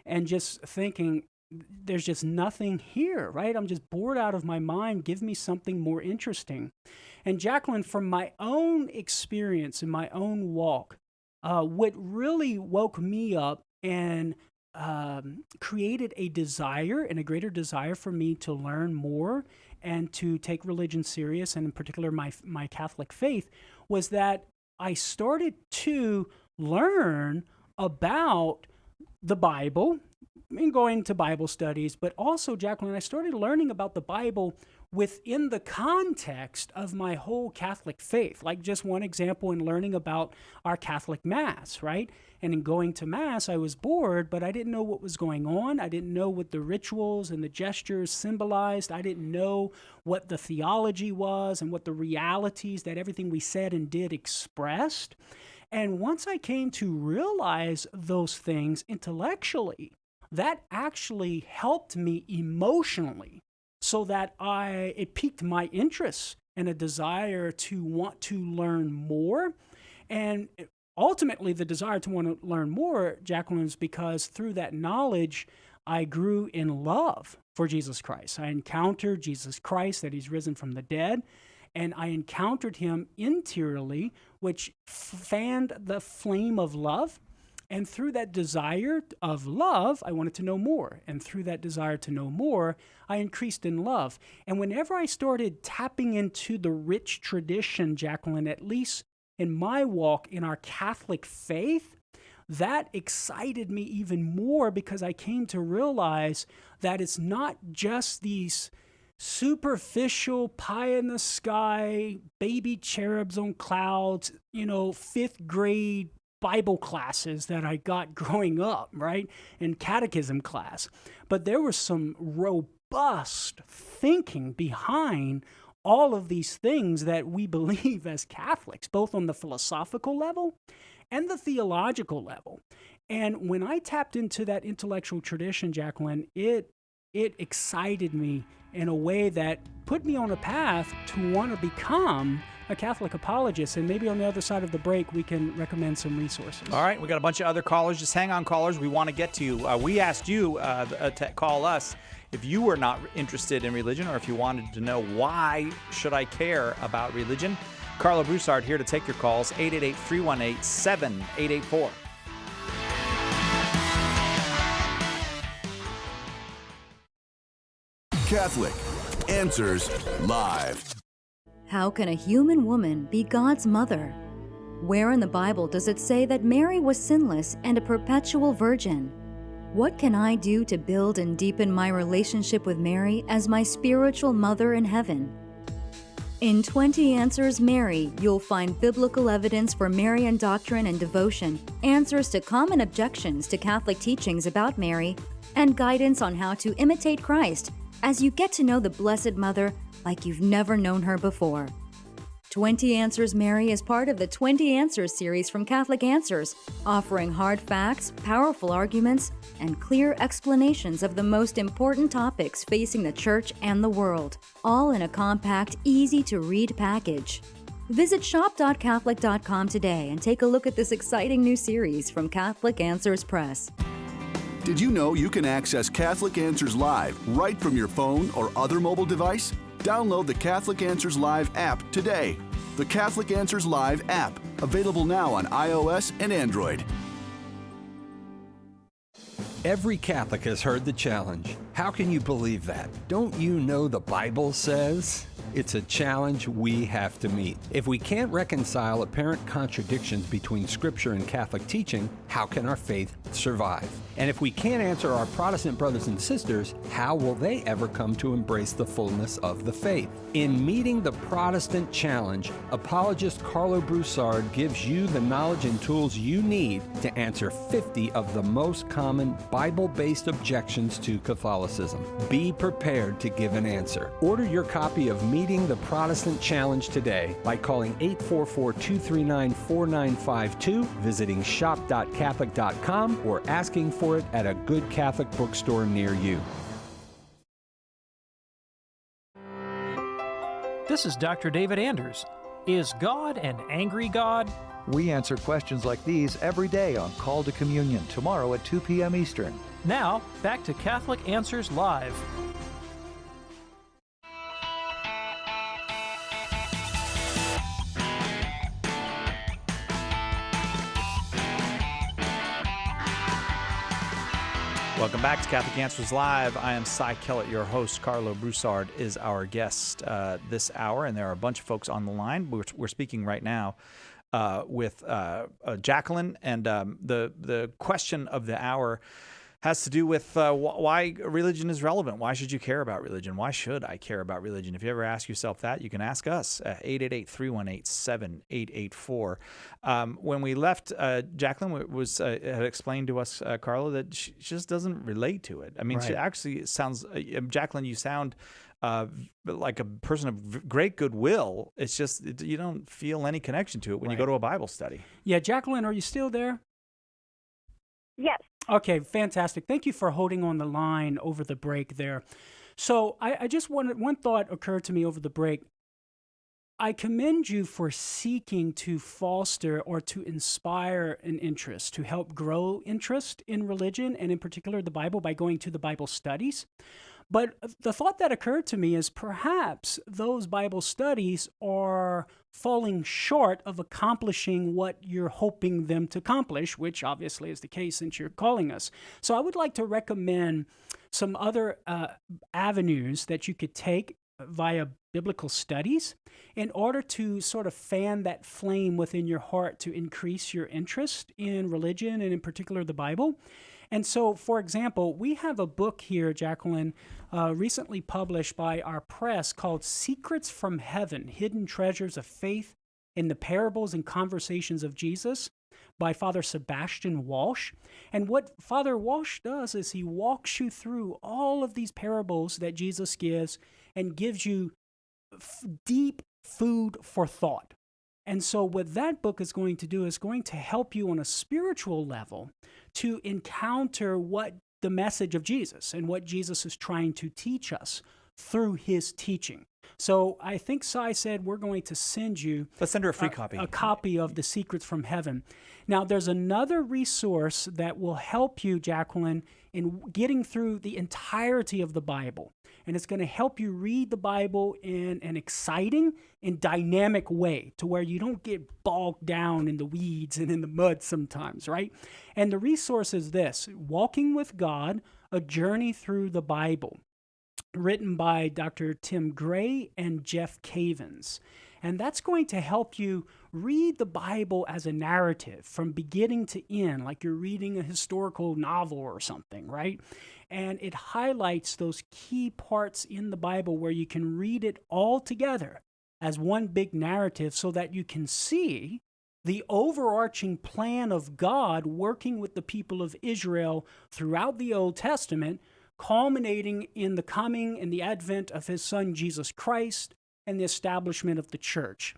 Speaker 20: and just thinking, there's just nothing here, right? I'm just bored out of my mind. Give me something more interesting. And Jacqueline, from my own experience and my own walk, what really woke me up and created a desire, and a greater desire for me to learn more and to take religion serious, and in particular my Catholic faith, was that I started to learn about the Bible, and going to Bible studies, but also, Jacqueline, I started learning about the Bible within the context of my whole Catholic faith. Like, just one example, in learning about our Catholic Mass, right? And in going to Mass, I was bored, but I didn't know what was going on. I didn't know what the rituals and the gestures symbolized. I didn't know what the theology was and what the realities that everything we said and did expressed. And once I came to realize those things intellectually, that actually helped me emotionally, so that it piqued my interest and a desire to want to learn more. And ultimately, the desire to want to learn more, Jacqueline, is because through that knowledge, I grew in love for Jesus Christ. I encountered Jesus Christ, that he's risen from the dead, and I encountered him interiorly, which fanned the flame of love. And through that desire of love, I wanted to know more. And through that desire to know more, I increased in love. And whenever I started tapping into the rich tradition, Jacqueline, at least in my walk in our Catholic faith, that excited me even more because I came to realize that it's not just these superficial, pie in the sky, baby cherubs on clouds, fifth grade Bible classes that I got growing up, right? In catechism class. But there was some robust thinking behind all of these things that we believe as Catholics, both on the philosophical level and the theological level. And when I tapped into that intellectual tradition, Jacqueline, it excited me in a way that put me on a path to want to become a Catholic apologist. And maybe on the other side of the break, we can recommend some resources.
Speaker 1: All right, we got a bunch of other callers. Just hang on, callers. We want to get to you. We asked you to call us if you were not interested in religion or if you wanted to know why should I care about religion. Carlo Broussard here to take your calls, 888-318-7884.
Speaker 4: Catholic Answers Live.
Speaker 9: How can a human woman be God's mother? Where in the Bible does it say that Mary was sinless and a perpetual virgin? What can I do to build and deepen my relationship with Mary as my spiritual mother in heaven? In 20 Answers Mary, you'll find biblical evidence for Marian doctrine and devotion, answers to common objections to Catholic teachings about Mary, and guidance on how to imitate Christ as you get to know the Blessed Mother like you've never known her before. 20 Answers Mary is part of the 20 Answers series from Catholic Answers, offering hard facts, powerful arguments, and clear explanations of the most important topics facing the Church and the world, all in a compact, easy-to-read package. Visit shop.catholic.com today and take a look at this exciting new series from Catholic Answers Press.
Speaker 4: Did you know you can access Catholic Answers Live right from your phone or other mobile device? Download the Catholic Answers Live app today. The Catholic Answers Live app, available now on iOS and Android.
Speaker 10: Every Catholic has heard the challenge. How can you believe that? Don't you know the Bible says? It's a challenge we have to meet. If we can't reconcile apparent contradictions between Scripture and Catholic teaching, how can our faith survive? And if we can't answer our Protestant brothers and sisters, how will they ever come to embrace the fullness of the faith? In meeting the Protestant challenge, apologist Karlo Broussard gives you the knowledge and tools you need to answer 50 of the most common Bible-based objections to Catholicism. Be prepared to give an answer. Order your copy of Meeting the Protestant Challenge today by calling 844-239-4952, visiting shop.catholic.com, or asking for it at a good Catholic bookstore near you.
Speaker 11: This is Dr. David Anders. Is God an angry God?
Speaker 12: We answer questions like these every day on Call to Communion, tomorrow at 2 p.m. Eastern.
Speaker 11: Now, back to Catholic Answers Live.
Speaker 1: Welcome back to Catholic Answers Live. I am Cy Kellett, your host. Karlo Broussard is our guest this hour, and there are a bunch of folks on the line. We're speaking right now with Jacqueline, and the question of the hour has to do with why religion is relevant. Why should you care about religion? Why should I care about religion? If you ever ask yourself that, you can ask us at 888-318-7884. When we left, Jacqueline had explained to us, Carlo, that she just doesn't relate to it. I mean, She actually sounds, Jacqueline, you sound like a person of great goodwill. It's just you don't feel any connection to it when you go to a Bible study.
Speaker 20: Yeah, Jacqueline, are you still there?
Speaker 5: Yes.
Speaker 20: Okay, fantastic. Thank you for holding on the line over the break there. So I just wanted, one thought occurred to me over the break. I commend you for seeking to foster or to inspire an interest, to help grow interest in religion and in particular the Bible by going to the Bible studies. But the thought that occurred to me is perhaps those Bible studies are falling short of accomplishing what you're hoping them to accomplish, which obviously is the case since you're calling us. So I would like to recommend some other avenues that you could take via biblical studies in order to sort of fan that flame within your heart to increase your interest in religion and in particular the Bible. And so, for example, we have a book here, Jacqueline, recently published by our press called Secrets from Heaven, Hidden Treasures of Faith in the Parables and Conversations of Jesus by Father Sebastian Walsh. And what Father Walsh does is he walks you through all of these parables that Jesus gives and gives you deep food for thought. And so what that book is going to do is going to help you on a spiritual level to encounter what the message of Jesus and what Jesus is trying to teach us through his teaching. So I think Sai said we're going to send you...
Speaker 1: Let's send her a free copy.
Speaker 20: A copy of the Secrets from Heaven. Now, there's another resource that will help you, Jacqueline, in getting through the entirety of the Bible. And it's going to help you read the Bible in an exciting and dynamic way to where you don't get bogged down in the weeds and in the mud sometimes, right? And the resource is this, Walking with God, A Journey Through the Bible, written by Dr. Tim Gray and Jeff Cavins. And that's going to help you read the Bible as a narrative from beginning to end, like you're reading a historical novel or something, right? And it highlights those key parts in the Bible where you can read it all together as one big narrative so that you can see the overarching plan of God working with the people of Israel throughout the Old Testament, culminating in the coming and the advent of his son, Jesus Christ, and the establishment of the church.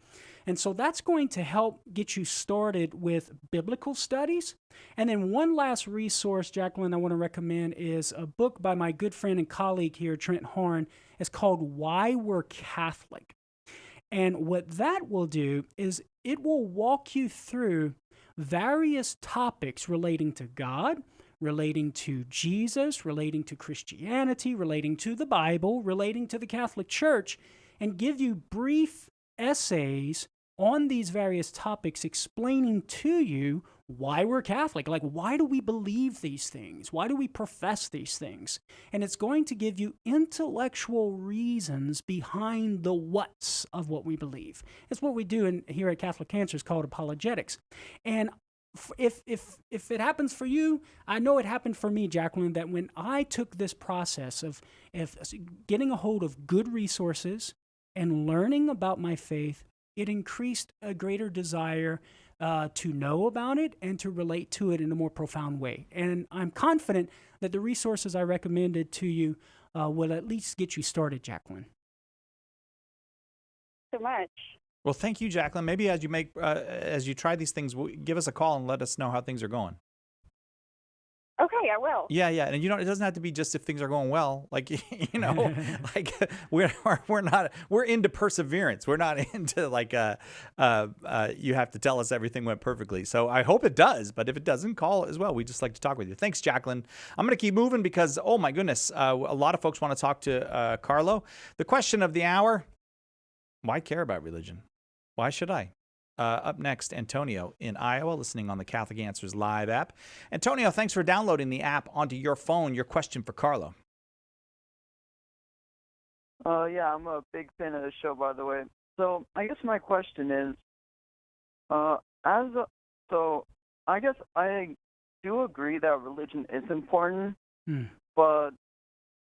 Speaker 20: And so that's going to help get you started with biblical studies. And then one last resource, Jacqueline, I want to recommend is a book by my good friend and colleague here, Trent Horne. It's called Why We're Catholic. And what that will do is it will walk you through various topics relating to God, relating to Jesus, relating to Christianity, relating to the Bible, relating to the Catholic Church, and give you brief essays on these various topics explaining to you why we're Catholic. Like, why do we believe these things? Why do we profess these things? And it's going to give you intellectual reasons behind the whats of what we believe. It's what we do here at Catholic Answers called apologetics. And if it happens for you, I know it happened for me, Jacqueline, that when I took this process of getting a hold of good resources and learning about my faith, it increased a greater desire to know about it and to relate to it in a more profound way. And I'm confident that the resources I recommended to you will at least get you started, Jacqueline.
Speaker 5: So much.
Speaker 1: Well, thank you, Jacqueline. Maybe as you try these things, give us a call and let us know how things are going.
Speaker 5: Okay, I will.
Speaker 1: Yeah, and it doesn't have to be just if things are going well. Like, like we're into perseverance. We're not into like you have to tell us everything went perfectly. So I hope it does, but if it doesn't, call as well. We just like to talk with you. Thanks, Jacqueline. I'm going to keep moving because, oh my goodness, a lot of folks want to talk to Carlo. The question of the hour: why care about religion? Why should I? Up next, Antonio in Iowa, listening on the Catholic Answers Live app. Antonio, thanks for downloading the app onto your phone. Your question for Carlo.
Speaker 6: Yeah, I'm a big fan of the show, by the way. So I guess my question is, I guess I do agree that religion is important, but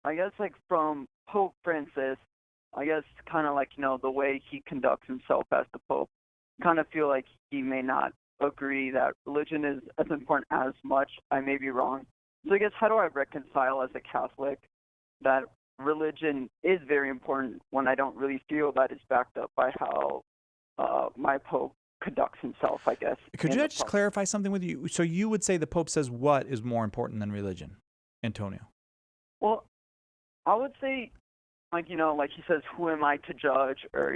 Speaker 6: I guess like from Pope Francis, I guess kind of like, the way he conducts himself as the Pope, kind of feel like he may not agree that religion is as important as much. I may be wrong. So I guess how do I reconcile as a Catholic that religion is very important when I don't really feel that it's backed up by how my Pope conducts himself, I guess.
Speaker 1: Could you just clarify something with you? So you would say the Pope says what is more important than religion, Antonio?
Speaker 6: Well, I would say, like he says, who am I to judge? Or,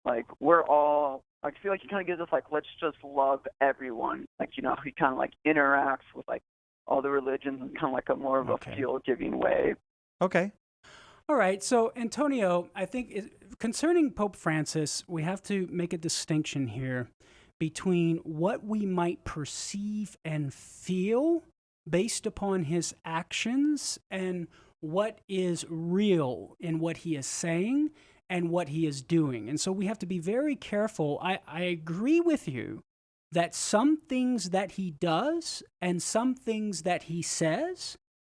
Speaker 6: like we're all, I feel like he kind of gives us like, let's just love everyone. Like, he kind of like interacts with like all the religions in kind of like a more of a feel-giving way.
Speaker 1: Okay.
Speaker 20: All right. So, Antonio, I think concerning Pope Francis, we have to make a distinction here between what we might perceive and feel based upon his actions and what is real in what he is saying and what he is doing. And so we have to be very careful. I agree with you that some things that he does and some things that he says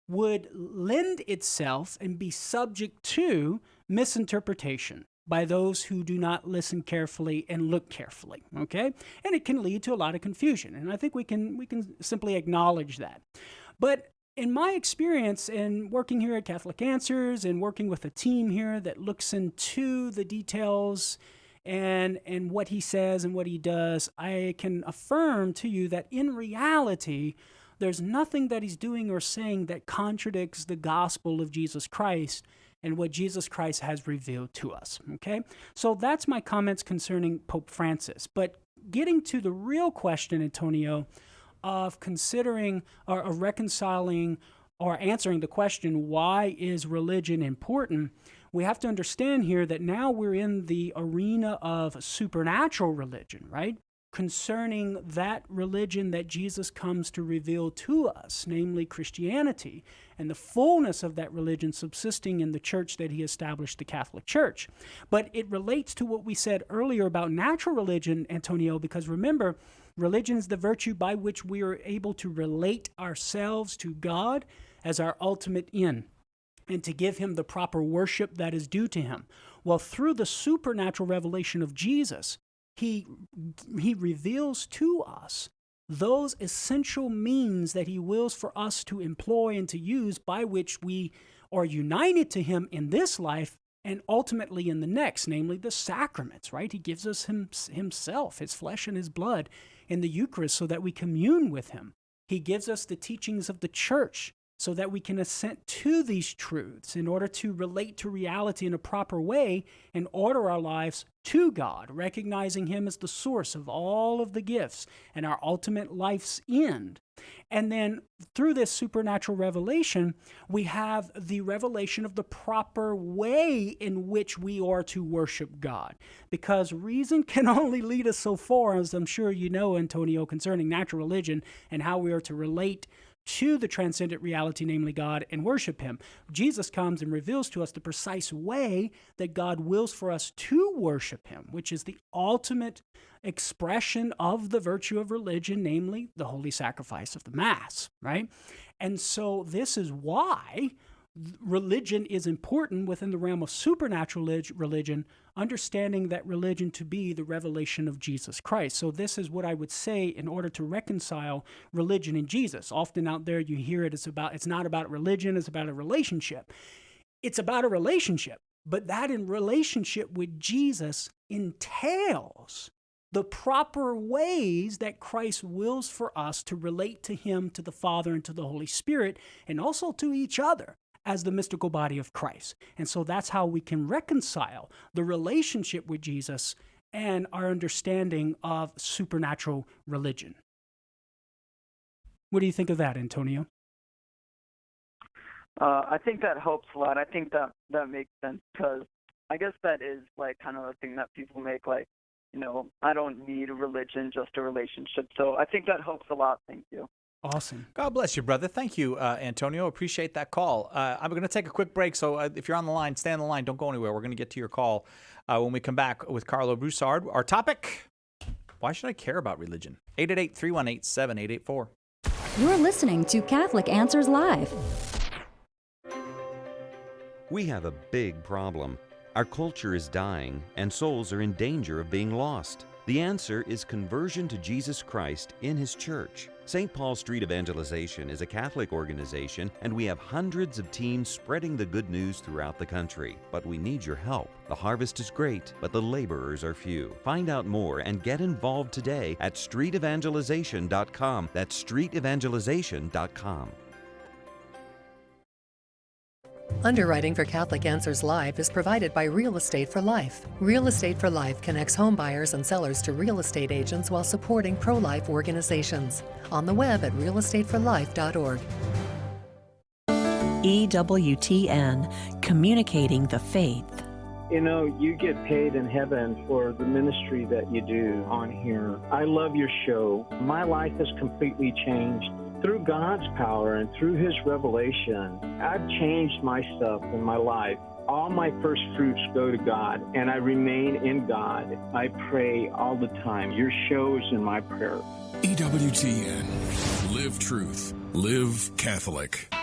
Speaker 20: would lend itself and be subject to misinterpretation by those who do not listen carefully and look carefully, okay? And it can lead to a lot of confusion, and I think we can simply acknowledge that. But in my experience in working here at Catholic Answers and working with a team here that looks into the details and what he says and what he does, I can affirm to you that in reality, there's nothing that he's doing or saying that contradicts the gospel of Jesus Christ and what Jesus Christ has revealed to us, okay? So that's my comments concerning Pope Francis. But getting to the real question, Antonio, of considering or reconciling or answering the question, why is religion important? We have to understand here that now we're in the arena of supernatural religion, right? Concerning that religion that Jesus comes to reveal to us, namely Christianity, and the fullness of that religion subsisting in the church that he established, the Catholic Church. But it relates to what we said earlier about natural religion, Antonio, because remember, religion is the virtue by which we are able to relate ourselves to God as our ultimate end and to give him the proper worship that is due to him. Well, through the supernatural revelation of Jesus, he reveals to us those essential means that he wills for us to employ and to use by which we are united to him in this life and ultimately in the next, namely the sacraments, right? He gives us himself, his flesh and his blood in the Eucharist so that we commune with him. He gives us the teachings of the church so that we can assent to these truths in order to relate to reality in a proper way and order our lives to God, recognizing him as the source of all of the gifts and our ultimate life's end. And then through this supernatural revelation, we have the revelation of the proper way in which we are to worship God. Because reason can only lead us so far, as I'm sure you know, Antonio, concerning natural religion and how we are to relate to the transcendent reality, namely God, and worship him. Jesus comes and reveals to us the precise way that God wills for us to worship him, which is the ultimate expression of the virtue of religion, namely the holy sacrifice of the Mass, right? And so this is why religion is important within the realm of supernatural religion, understanding that religion to be the revelation of Jesus Christ. So this is what I would say in order to reconcile religion and Jesus. Often out there you hear it's not about religion, it's about a relationship. It's about a relationship, but that in relationship with Jesus entails the proper ways that Christ wills for us to relate to him, to the Father, and to the Holy Spirit, and also to each other as the mystical body of Christ. And so that's how we can reconcile the relationship with Jesus and our understanding of supernatural religion. What do you think of that, Antonio?
Speaker 6: I think that helps a lot. I think that makes sense because I guess that is like kind of a thing that people make like, you know, I don't need a religion, just a relationship. So I think that helps a lot. Thank you.
Speaker 20: Awesome.
Speaker 1: God bless you, brother. Thank you, Antonio. Appreciate that call. I'm going to take a quick break, so if you're on the line, stay on the line. Don't go anywhere. We're going to get to your call when we come back with Karlo Broussard. Our topic, why should I care about religion? 888-318-7884.
Speaker 9: You're listening to Catholic Answers Live.
Speaker 3: We have a big problem. Our culture is dying, and souls are in danger of being lost. The answer is conversion to Jesus Christ in His church. St. Paul Street Evangelization is a Catholic organization, and we have hundreds of teams spreading the good news throughout the country. But we need your help. The harvest is great, but the laborers are few. Find out more and get involved today at streetevangelization.com. That's streetevangelization.com.
Speaker 7: Underwriting for Catholic Answers Live is provided by Real Estate for Life. Real Estate for Life connects home buyers and sellers to real estate agents while supporting pro-life organizations. On the web at realestateforlife.org.
Speaker 22: EWTN, communicating the faith.
Speaker 8: You know, you get paid in heaven for the ministry that you do on here. I love your show. My life has completely changed. Through God's power and through His revelation, I've changed myself in my life. All my first fruits go to God, and I remain in God. I pray all the time. Your show is in my prayer.
Speaker 13: EWTN. Live truth. Live Catholic.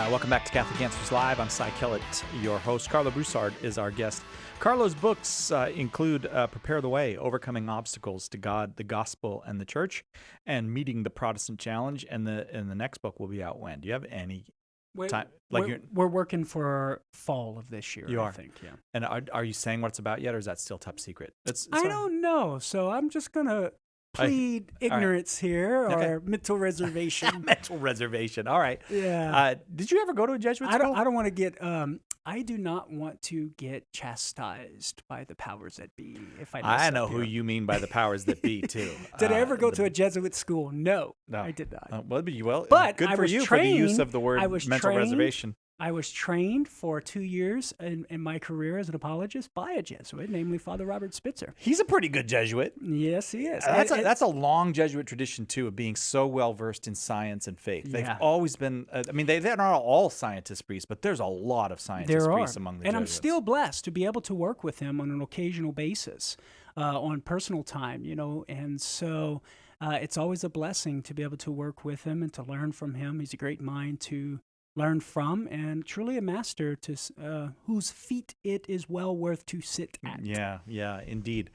Speaker 1: Welcome back to Catholic Answers Live. I'm Cy Kellett, your host. Karlo Broussard is our guest. Karlo's books include Prepare the Way, Overcoming Obstacles to God, the Gospel, and the Church, and Meeting the Protestant Challenge. And the next book will be out when? Do you have any time?
Speaker 20: We're working for fall of this year,
Speaker 1: You are?
Speaker 20: I think, yeah.
Speaker 1: And are you saying what it's about yet, or is that still top secret?
Speaker 20: I don't know, so I'm just going to plead ignorance here, or mental reservation.
Speaker 1: Mental reservation. All right.
Speaker 20: Yeah.
Speaker 1: Did you ever go to a Jesuit school?
Speaker 20: I don't want to get. I do not want to get chastised by the powers that be. If I
Speaker 1: know who you mean by the powers that be too.
Speaker 20: Did I ever go to a Jesuit school? No, I did not.
Speaker 1: Well,
Speaker 20: but
Speaker 1: good
Speaker 20: I
Speaker 1: for
Speaker 20: was
Speaker 1: you
Speaker 20: trained,
Speaker 1: for the use of the word mental reservation.
Speaker 20: I was trained for 2 years in my career as an apologist by a Jesuit, namely Father Robert Spitzer.
Speaker 1: He's a pretty good Jesuit.
Speaker 20: Yes, he is.
Speaker 1: That's a long Jesuit tradition, too, of being so well-versed in science and faith. They've always been, they're not all scientist priests, but there's a lot of scientist priests among the Jesuits.
Speaker 20: And I'm still blessed to be able to work with him on an occasional basis, on personal time, and so it's always a blessing to be able to work with him and to learn from him. He's a great mind to learn from, and truly a master to whose feet it is well worth to sit at.
Speaker 1: Yeah, indeed.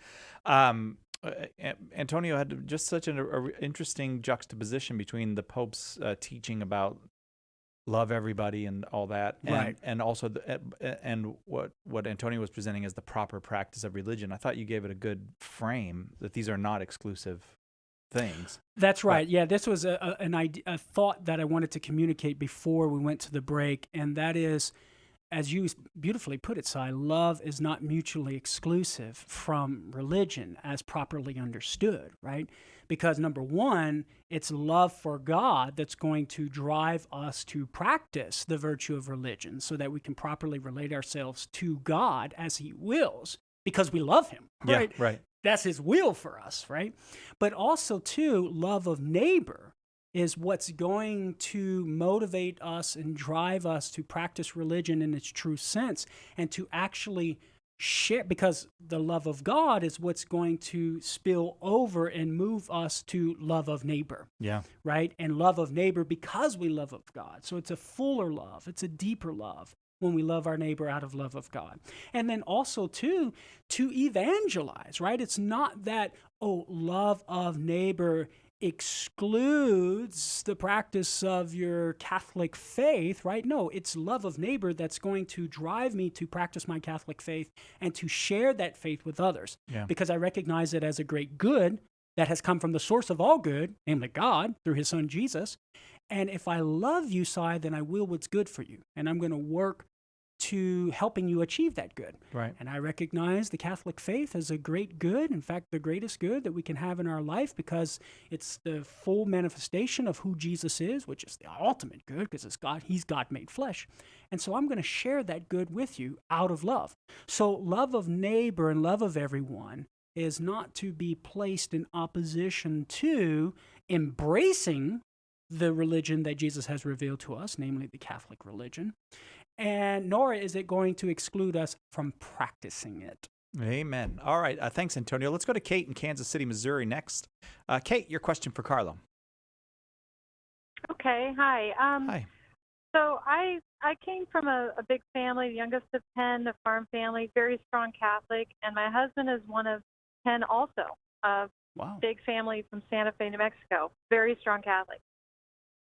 Speaker 1: Antonio had just such an interesting juxtaposition between the Pope's teaching about love everybody and all that, and also what Antonio was presenting as the proper practice of religion. I thought you gave it a good frame that these are not exclusive things.
Speaker 20: That's right. Yeah, this was a thought that I wanted to communicate before we went to the break, and that is, as you beautifully put it, Cy, love is not mutually exclusive from religion as properly understood, right? Because number one, it's love for God that's going to drive us to practice the virtue of religion so that we can properly relate ourselves to God as He wills, because we love Him, right?
Speaker 1: Yeah, right.
Speaker 20: That's His will for us, right? But also, too, love of neighbor is what's going to motivate us and drive us to practice religion in its true sense and to actually share, because the love of God is what's going to spill over and move us to love of neighbor.
Speaker 1: Yeah.
Speaker 20: Right? And love of neighbor because we love of God. So it's a fuller love. It's a deeper love when we love our neighbor out of love of God. And then also, too, to evangelize, right? It's not that, love of neighbor excludes the practice of your Catholic faith, right? No, it's love of neighbor that's going to drive me to practice my Catholic faith and to share that faith with others.
Speaker 1: Yeah.
Speaker 20: Because I recognize it as a great good that has come from the source of all good, namely God, through His Son Jesus. And if I love you, Cy, then I will what's good for you. And I'm going to work to helping you achieve that good.
Speaker 1: Right.
Speaker 20: And I recognize the Catholic faith as a great good, in fact, the greatest good that we can have in our life, because it's the full manifestation of who Jesus is, which is the ultimate good, because it's God, He's God made flesh. And so I'm going to share that good with you out of love. So love of neighbor and love of everyone is not to be placed in opposition to embracing the religion that Jesus has revealed to us, namely the Catholic religion, and nor is it going to exclude us from practicing it.
Speaker 1: Amen. All right. Thanks, Antonio. Let's go to Kate in Kansas City, Missouri next. Kate, your question for Karlo.
Speaker 14: Okay. Hi.
Speaker 1: Hi.
Speaker 14: So I came from a big family, the youngest of 10, a farm family, very strong Catholic, and my husband is one of 10 also, a big family from Santa Fe, New Mexico, very strong Catholic.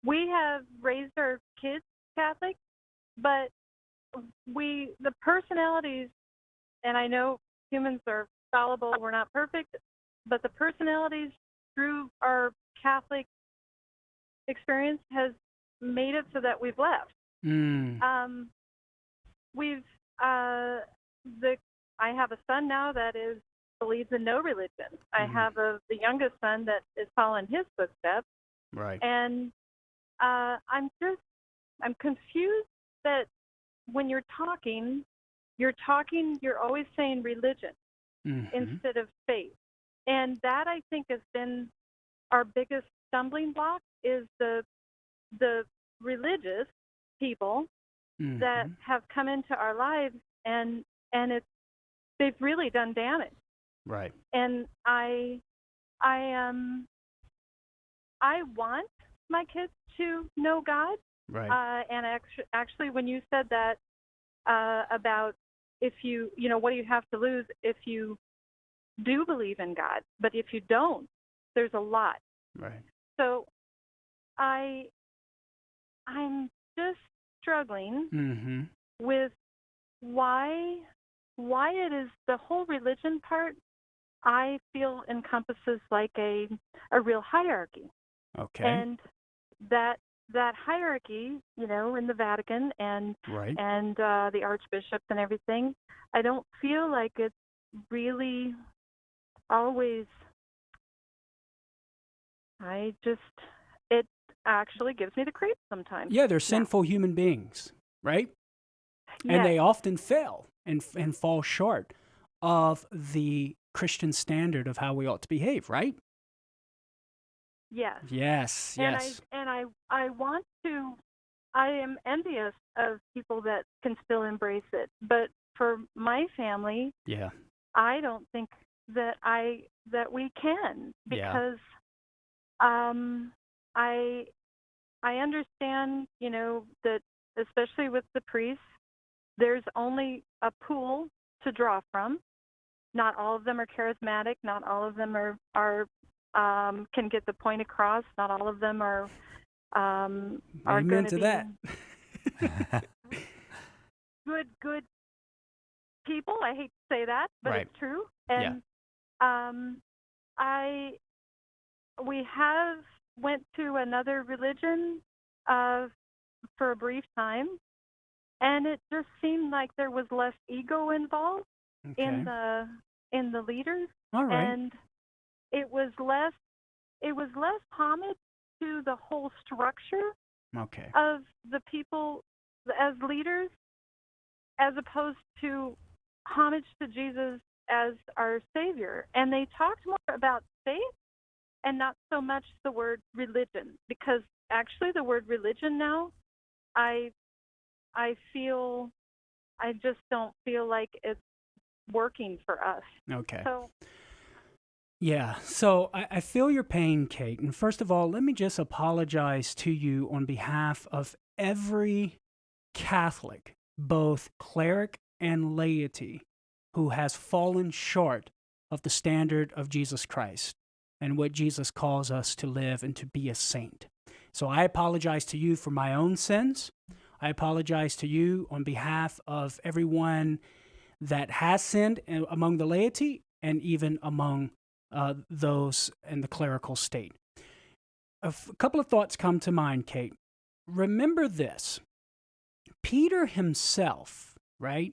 Speaker 14: We have raised our kids Catholic, but the personalities, and I know humans are fallible, we're not perfect, but the personalities through our Catholic experience has made it so that we've left. I have a son now that believes in no religion. I have the youngest son that is following his footsteps.
Speaker 20: Right.
Speaker 14: And I'm confused that when you're always saying religion. instead of faith. And that, I think, has been our biggest stumbling block, is the religious people that have come into our lives, and they've really done damage.
Speaker 20: Right.
Speaker 14: And I want my kids to know God.
Speaker 20: Right.
Speaker 14: And actually, when you said that about if what do you have to lose if you do believe in God, but if you don't, there's a lot.
Speaker 20: Right.
Speaker 14: So I'm just struggling with why it is the whole religion part, I feel, encompasses like a real hierarchy.
Speaker 20: Okay.
Speaker 14: And that hierarchy, in the Vatican and the archbishops and everything, I don't feel like it's really always. It actually gives me the creeps sometimes.
Speaker 20: Yeah, they're sinful human beings, right?
Speaker 14: Yes.
Speaker 20: And they often fail and fall short of the Christian standard of how we ought to behave, right?
Speaker 14: Yes.
Speaker 20: Yes,
Speaker 14: And
Speaker 20: yes.
Speaker 14: I want to. I am envious of people that can still embrace it, but for my family,
Speaker 20: yeah,
Speaker 14: I don't think that we can, because I understand, that especially with the priests, there's only a pool to draw from. Not all of them are charismatic. Not all of them are can get the point across. Not all of them are
Speaker 20: Amen to that.
Speaker 14: good people. I hate to say that, but it's true. And we have went to another religion for a brief time, and it just seemed like there was less ego involved in the leaders.
Speaker 20: All right.
Speaker 14: And it was less homage to the whole structure of the people as leaders, as opposed to homage to Jesus as our Savior. And they talked more about faith and not so much the word religion, because actually the word religion now, I just don't feel like it's working for us.
Speaker 20: Okay.
Speaker 14: So
Speaker 20: yeah, so I feel your pain, Kate. And first of all, let me just apologize to you on behalf of every Catholic, both cleric and laity, who has fallen short of the standard of Jesus Christ and what Jesus calls us to live and to be a saint. So I apologize to you for my own sins. I apologize to you on behalf of everyone that has sinned among the laity and even among those in the clerical state. A couple of thoughts come to mind, Kate. Remember this. Peter himself, right,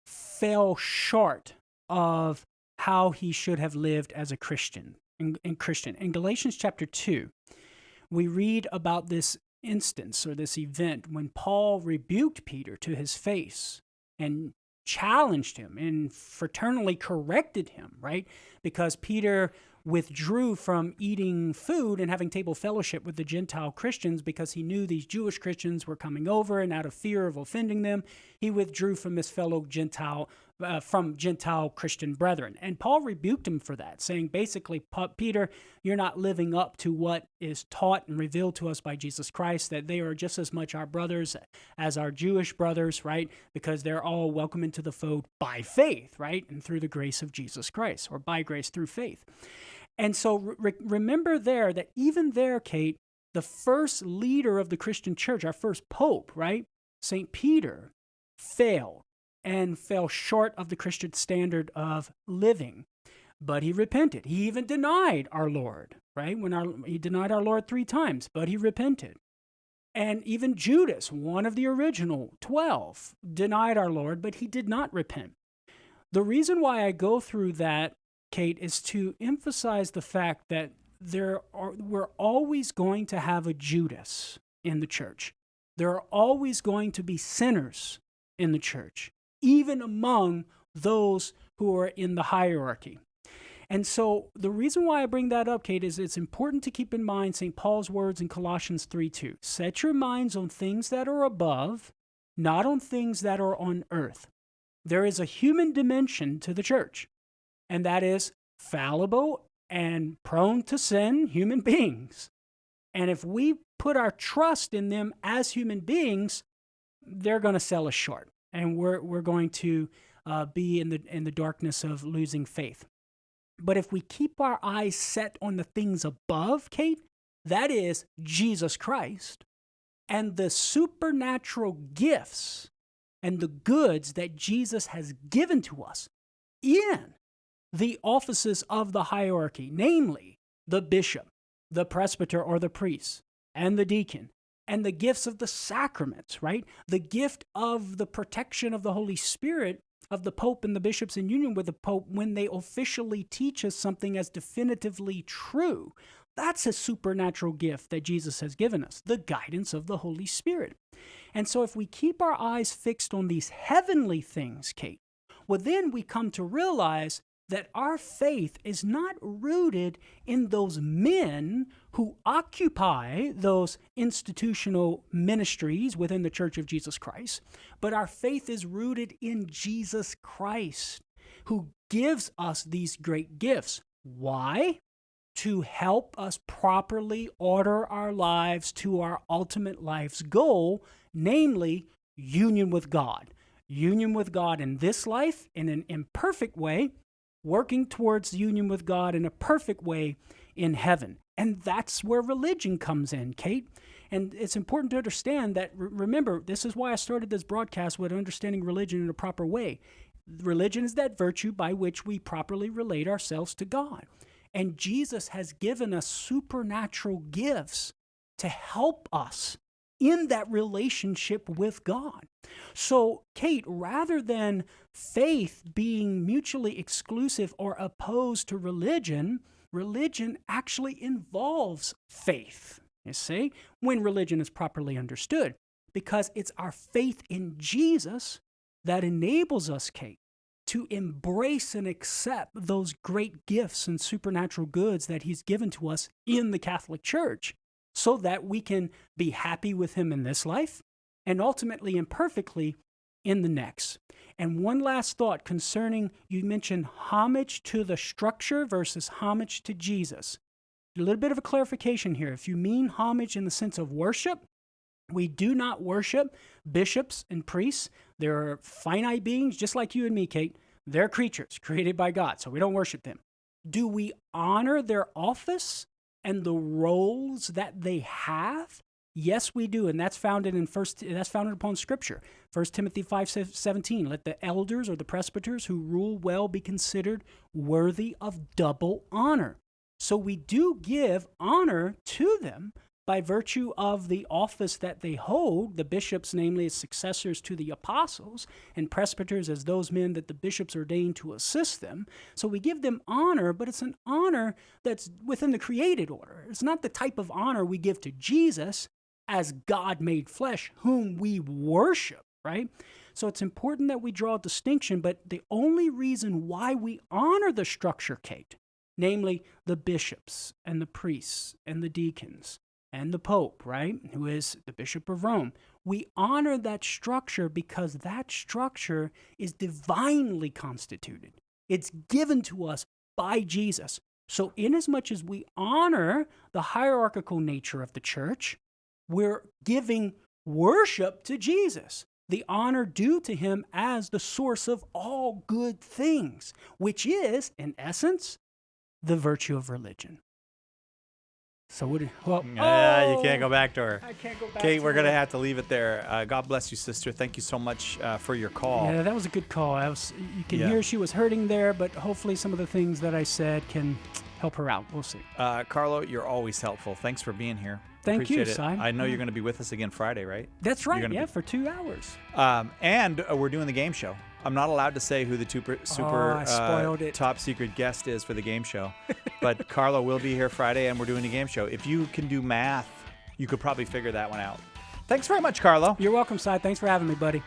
Speaker 20: fell short of how he should have lived as a Christian. In Galatians chapter 2, we read about this instance or this event when Paul rebuked Peter to his face and challenged him and fraternally corrected him, right? Because Peter withdrew from eating food and having table fellowship with the Gentile Christians because he knew these Jewish Christians were coming over, and out of fear of offending them, he withdrew from his fellow Gentile Christian brethren. And Paul rebuked him for that, saying basically, Peter, you're not living up to what is taught and revealed to us by Jesus Christ, that they are just as much our brothers as our Jewish brothers, right? Because they're all welcome into the fold by faith, right? And through the grace of Jesus Christ, or by grace through faith. And so remember there that even there, Kate, the first leader of the Christian church, our first pope, right? St. Peter, failed and fell short of the Christian standard of living. But he repented. He even denied our Lord, right? He denied our Lord 3 times, but he repented. And even Judas, one of the original 12, denied our Lord, but he did not repent. The reason why I go through that, Kate, is to emphasize the fact that we're always going to have a Judas in the church. There are always going to be sinners in the church, even among those who are in the hierarchy. And so the reason why I bring that up, Kate, is it's important to keep in mind St. Paul's words in Colossians 3:2. Set your minds on things that are above, not on things that are on earth. There is a human dimension to the church, and that is fallible and prone to sin human beings. And if we put our trust in them as human beings, they're going to sell us short, and we're going to be in the darkness of losing faith. But if we keep our eyes set on the things above, Kate, that is Jesus Christ, and the supernatural gifts and the goods that Jesus has given to us in the offices of the hierarchy, namely the bishop, the presbyter or the priest, and the deacon, and the gifts of the sacraments, right? The gift of the protection of the Holy Spirit of the Pope and the bishops in union with the Pope when they officially teach us something as definitively true. That's a supernatural gift that Jesus has given us, the guidance of the Holy Spirit. And so if we keep our eyes fixed on these heavenly things, Kate, well, then we come to realize that our faith is not rooted in those men who occupy those institutional ministries within the Church of Jesus Christ, but our faith is rooted in Jesus Christ, who gives us these great gifts. Why? To help us properly order our lives to our ultimate life's goal, namely union with God. Union with God in this life in an imperfect way, working towards union with God in a perfect way in heaven. And that's where religion comes in, Kate. And it's important to understand that, remember, this is why I started this broadcast with understanding religion in a proper way. Religion is that virtue by which we properly relate ourselves to God. And Jesus has given us supernatural gifts to help us in that relationship with God. So, Kate, rather than faith being mutually exclusive or opposed to religion, religion actually involves faith, you see, when religion is properly understood, because it's our faith in Jesus that enables us, Kate, to embrace and accept those great gifts and supernatural goods that he's given to us in the Catholic Church, so that we can be happy with him in this life and ultimately and perfectly in the next. And one last thought concerning, you mentioned homage to the structure versus homage to Jesus. A little bit of a clarification here. If you mean homage in the sense of worship, we do not worship bishops and priests. They're finite beings just like you and me, Kate. They're creatures created by God, so we don't worship them. Do we honor their office and the roles that they have? Yes, we do, and that's founded upon Scripture. 1 Timothy 5:17, let the elders or the presbyters who rule well be considered worthy of double honor. So we do give honor to them by virtue of the office that they hold, the bishops, namely, as successors to the apostles, and presbyters as those men that the bishops ordained to assist them. So we give them honor, but it's an honor that's within the created order. It's not the type of honor we give to Jesus as God made flesh, whom we worship, right? So it's important that we draw a distinction, but the only reason why we honor the structure, Kate, namely the bishops and the priests and the deacons, and the Pope, right, who is the Bishop of Rome. We honor that structure because that structure is divinely constituted. It's given to us by Jesus. So inasmuch as we honor the hierarchical nature of the church, we're giving worship to Jesus, the honor due to him as the source of all good things, which is, in essence, the virtue of religion. So you
Speaker 1: can't go back to her.
Speaker 20: I can't go back
Speaker 1: Kate,
Speaker 20: to
Speaker 1: we're going to
Speaker 20: her.
Speaker 1: have to leave it there. God bless you, sister. Thank you so much for your call.
Speaker 20: Yeah, that was a good call. You can hear she was hurting there, but hopefully some of the things that I said can help her out. We'll see.
Speaker 1: Carlo, you're always helpful. Thanks for being here.
Speaker 20: Thank you,
Speaker 1: Appreciate it.
Speaker 20: Si.
Speaker 1: I know you're going to be with us again Friday, right?
Speaker 20: That's right, for 2 hours.
Speaker 1: And we're doing the game show. I'm not allowed to say who the super
Speaker 20: spoiled it.
Speaker 1: top secret guest is for the game show. But Carlo will be here Friday, and we're doing a game show. If you can do math, you could probably figure that one out. Thanks very much, Carlo.
Speaker 20: You're welcome, Si. Thanks for having me, buddy.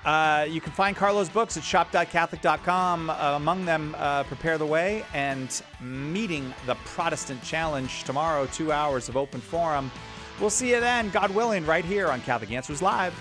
Speaker 1: You can find Carlo's books at shop.catholic.com. Among them, Prepare the Way and Meeting the Protestant Challenge tomorrow, 2 hours of open forum. We'll see you then, God willing, right here on Catholic Answers Live.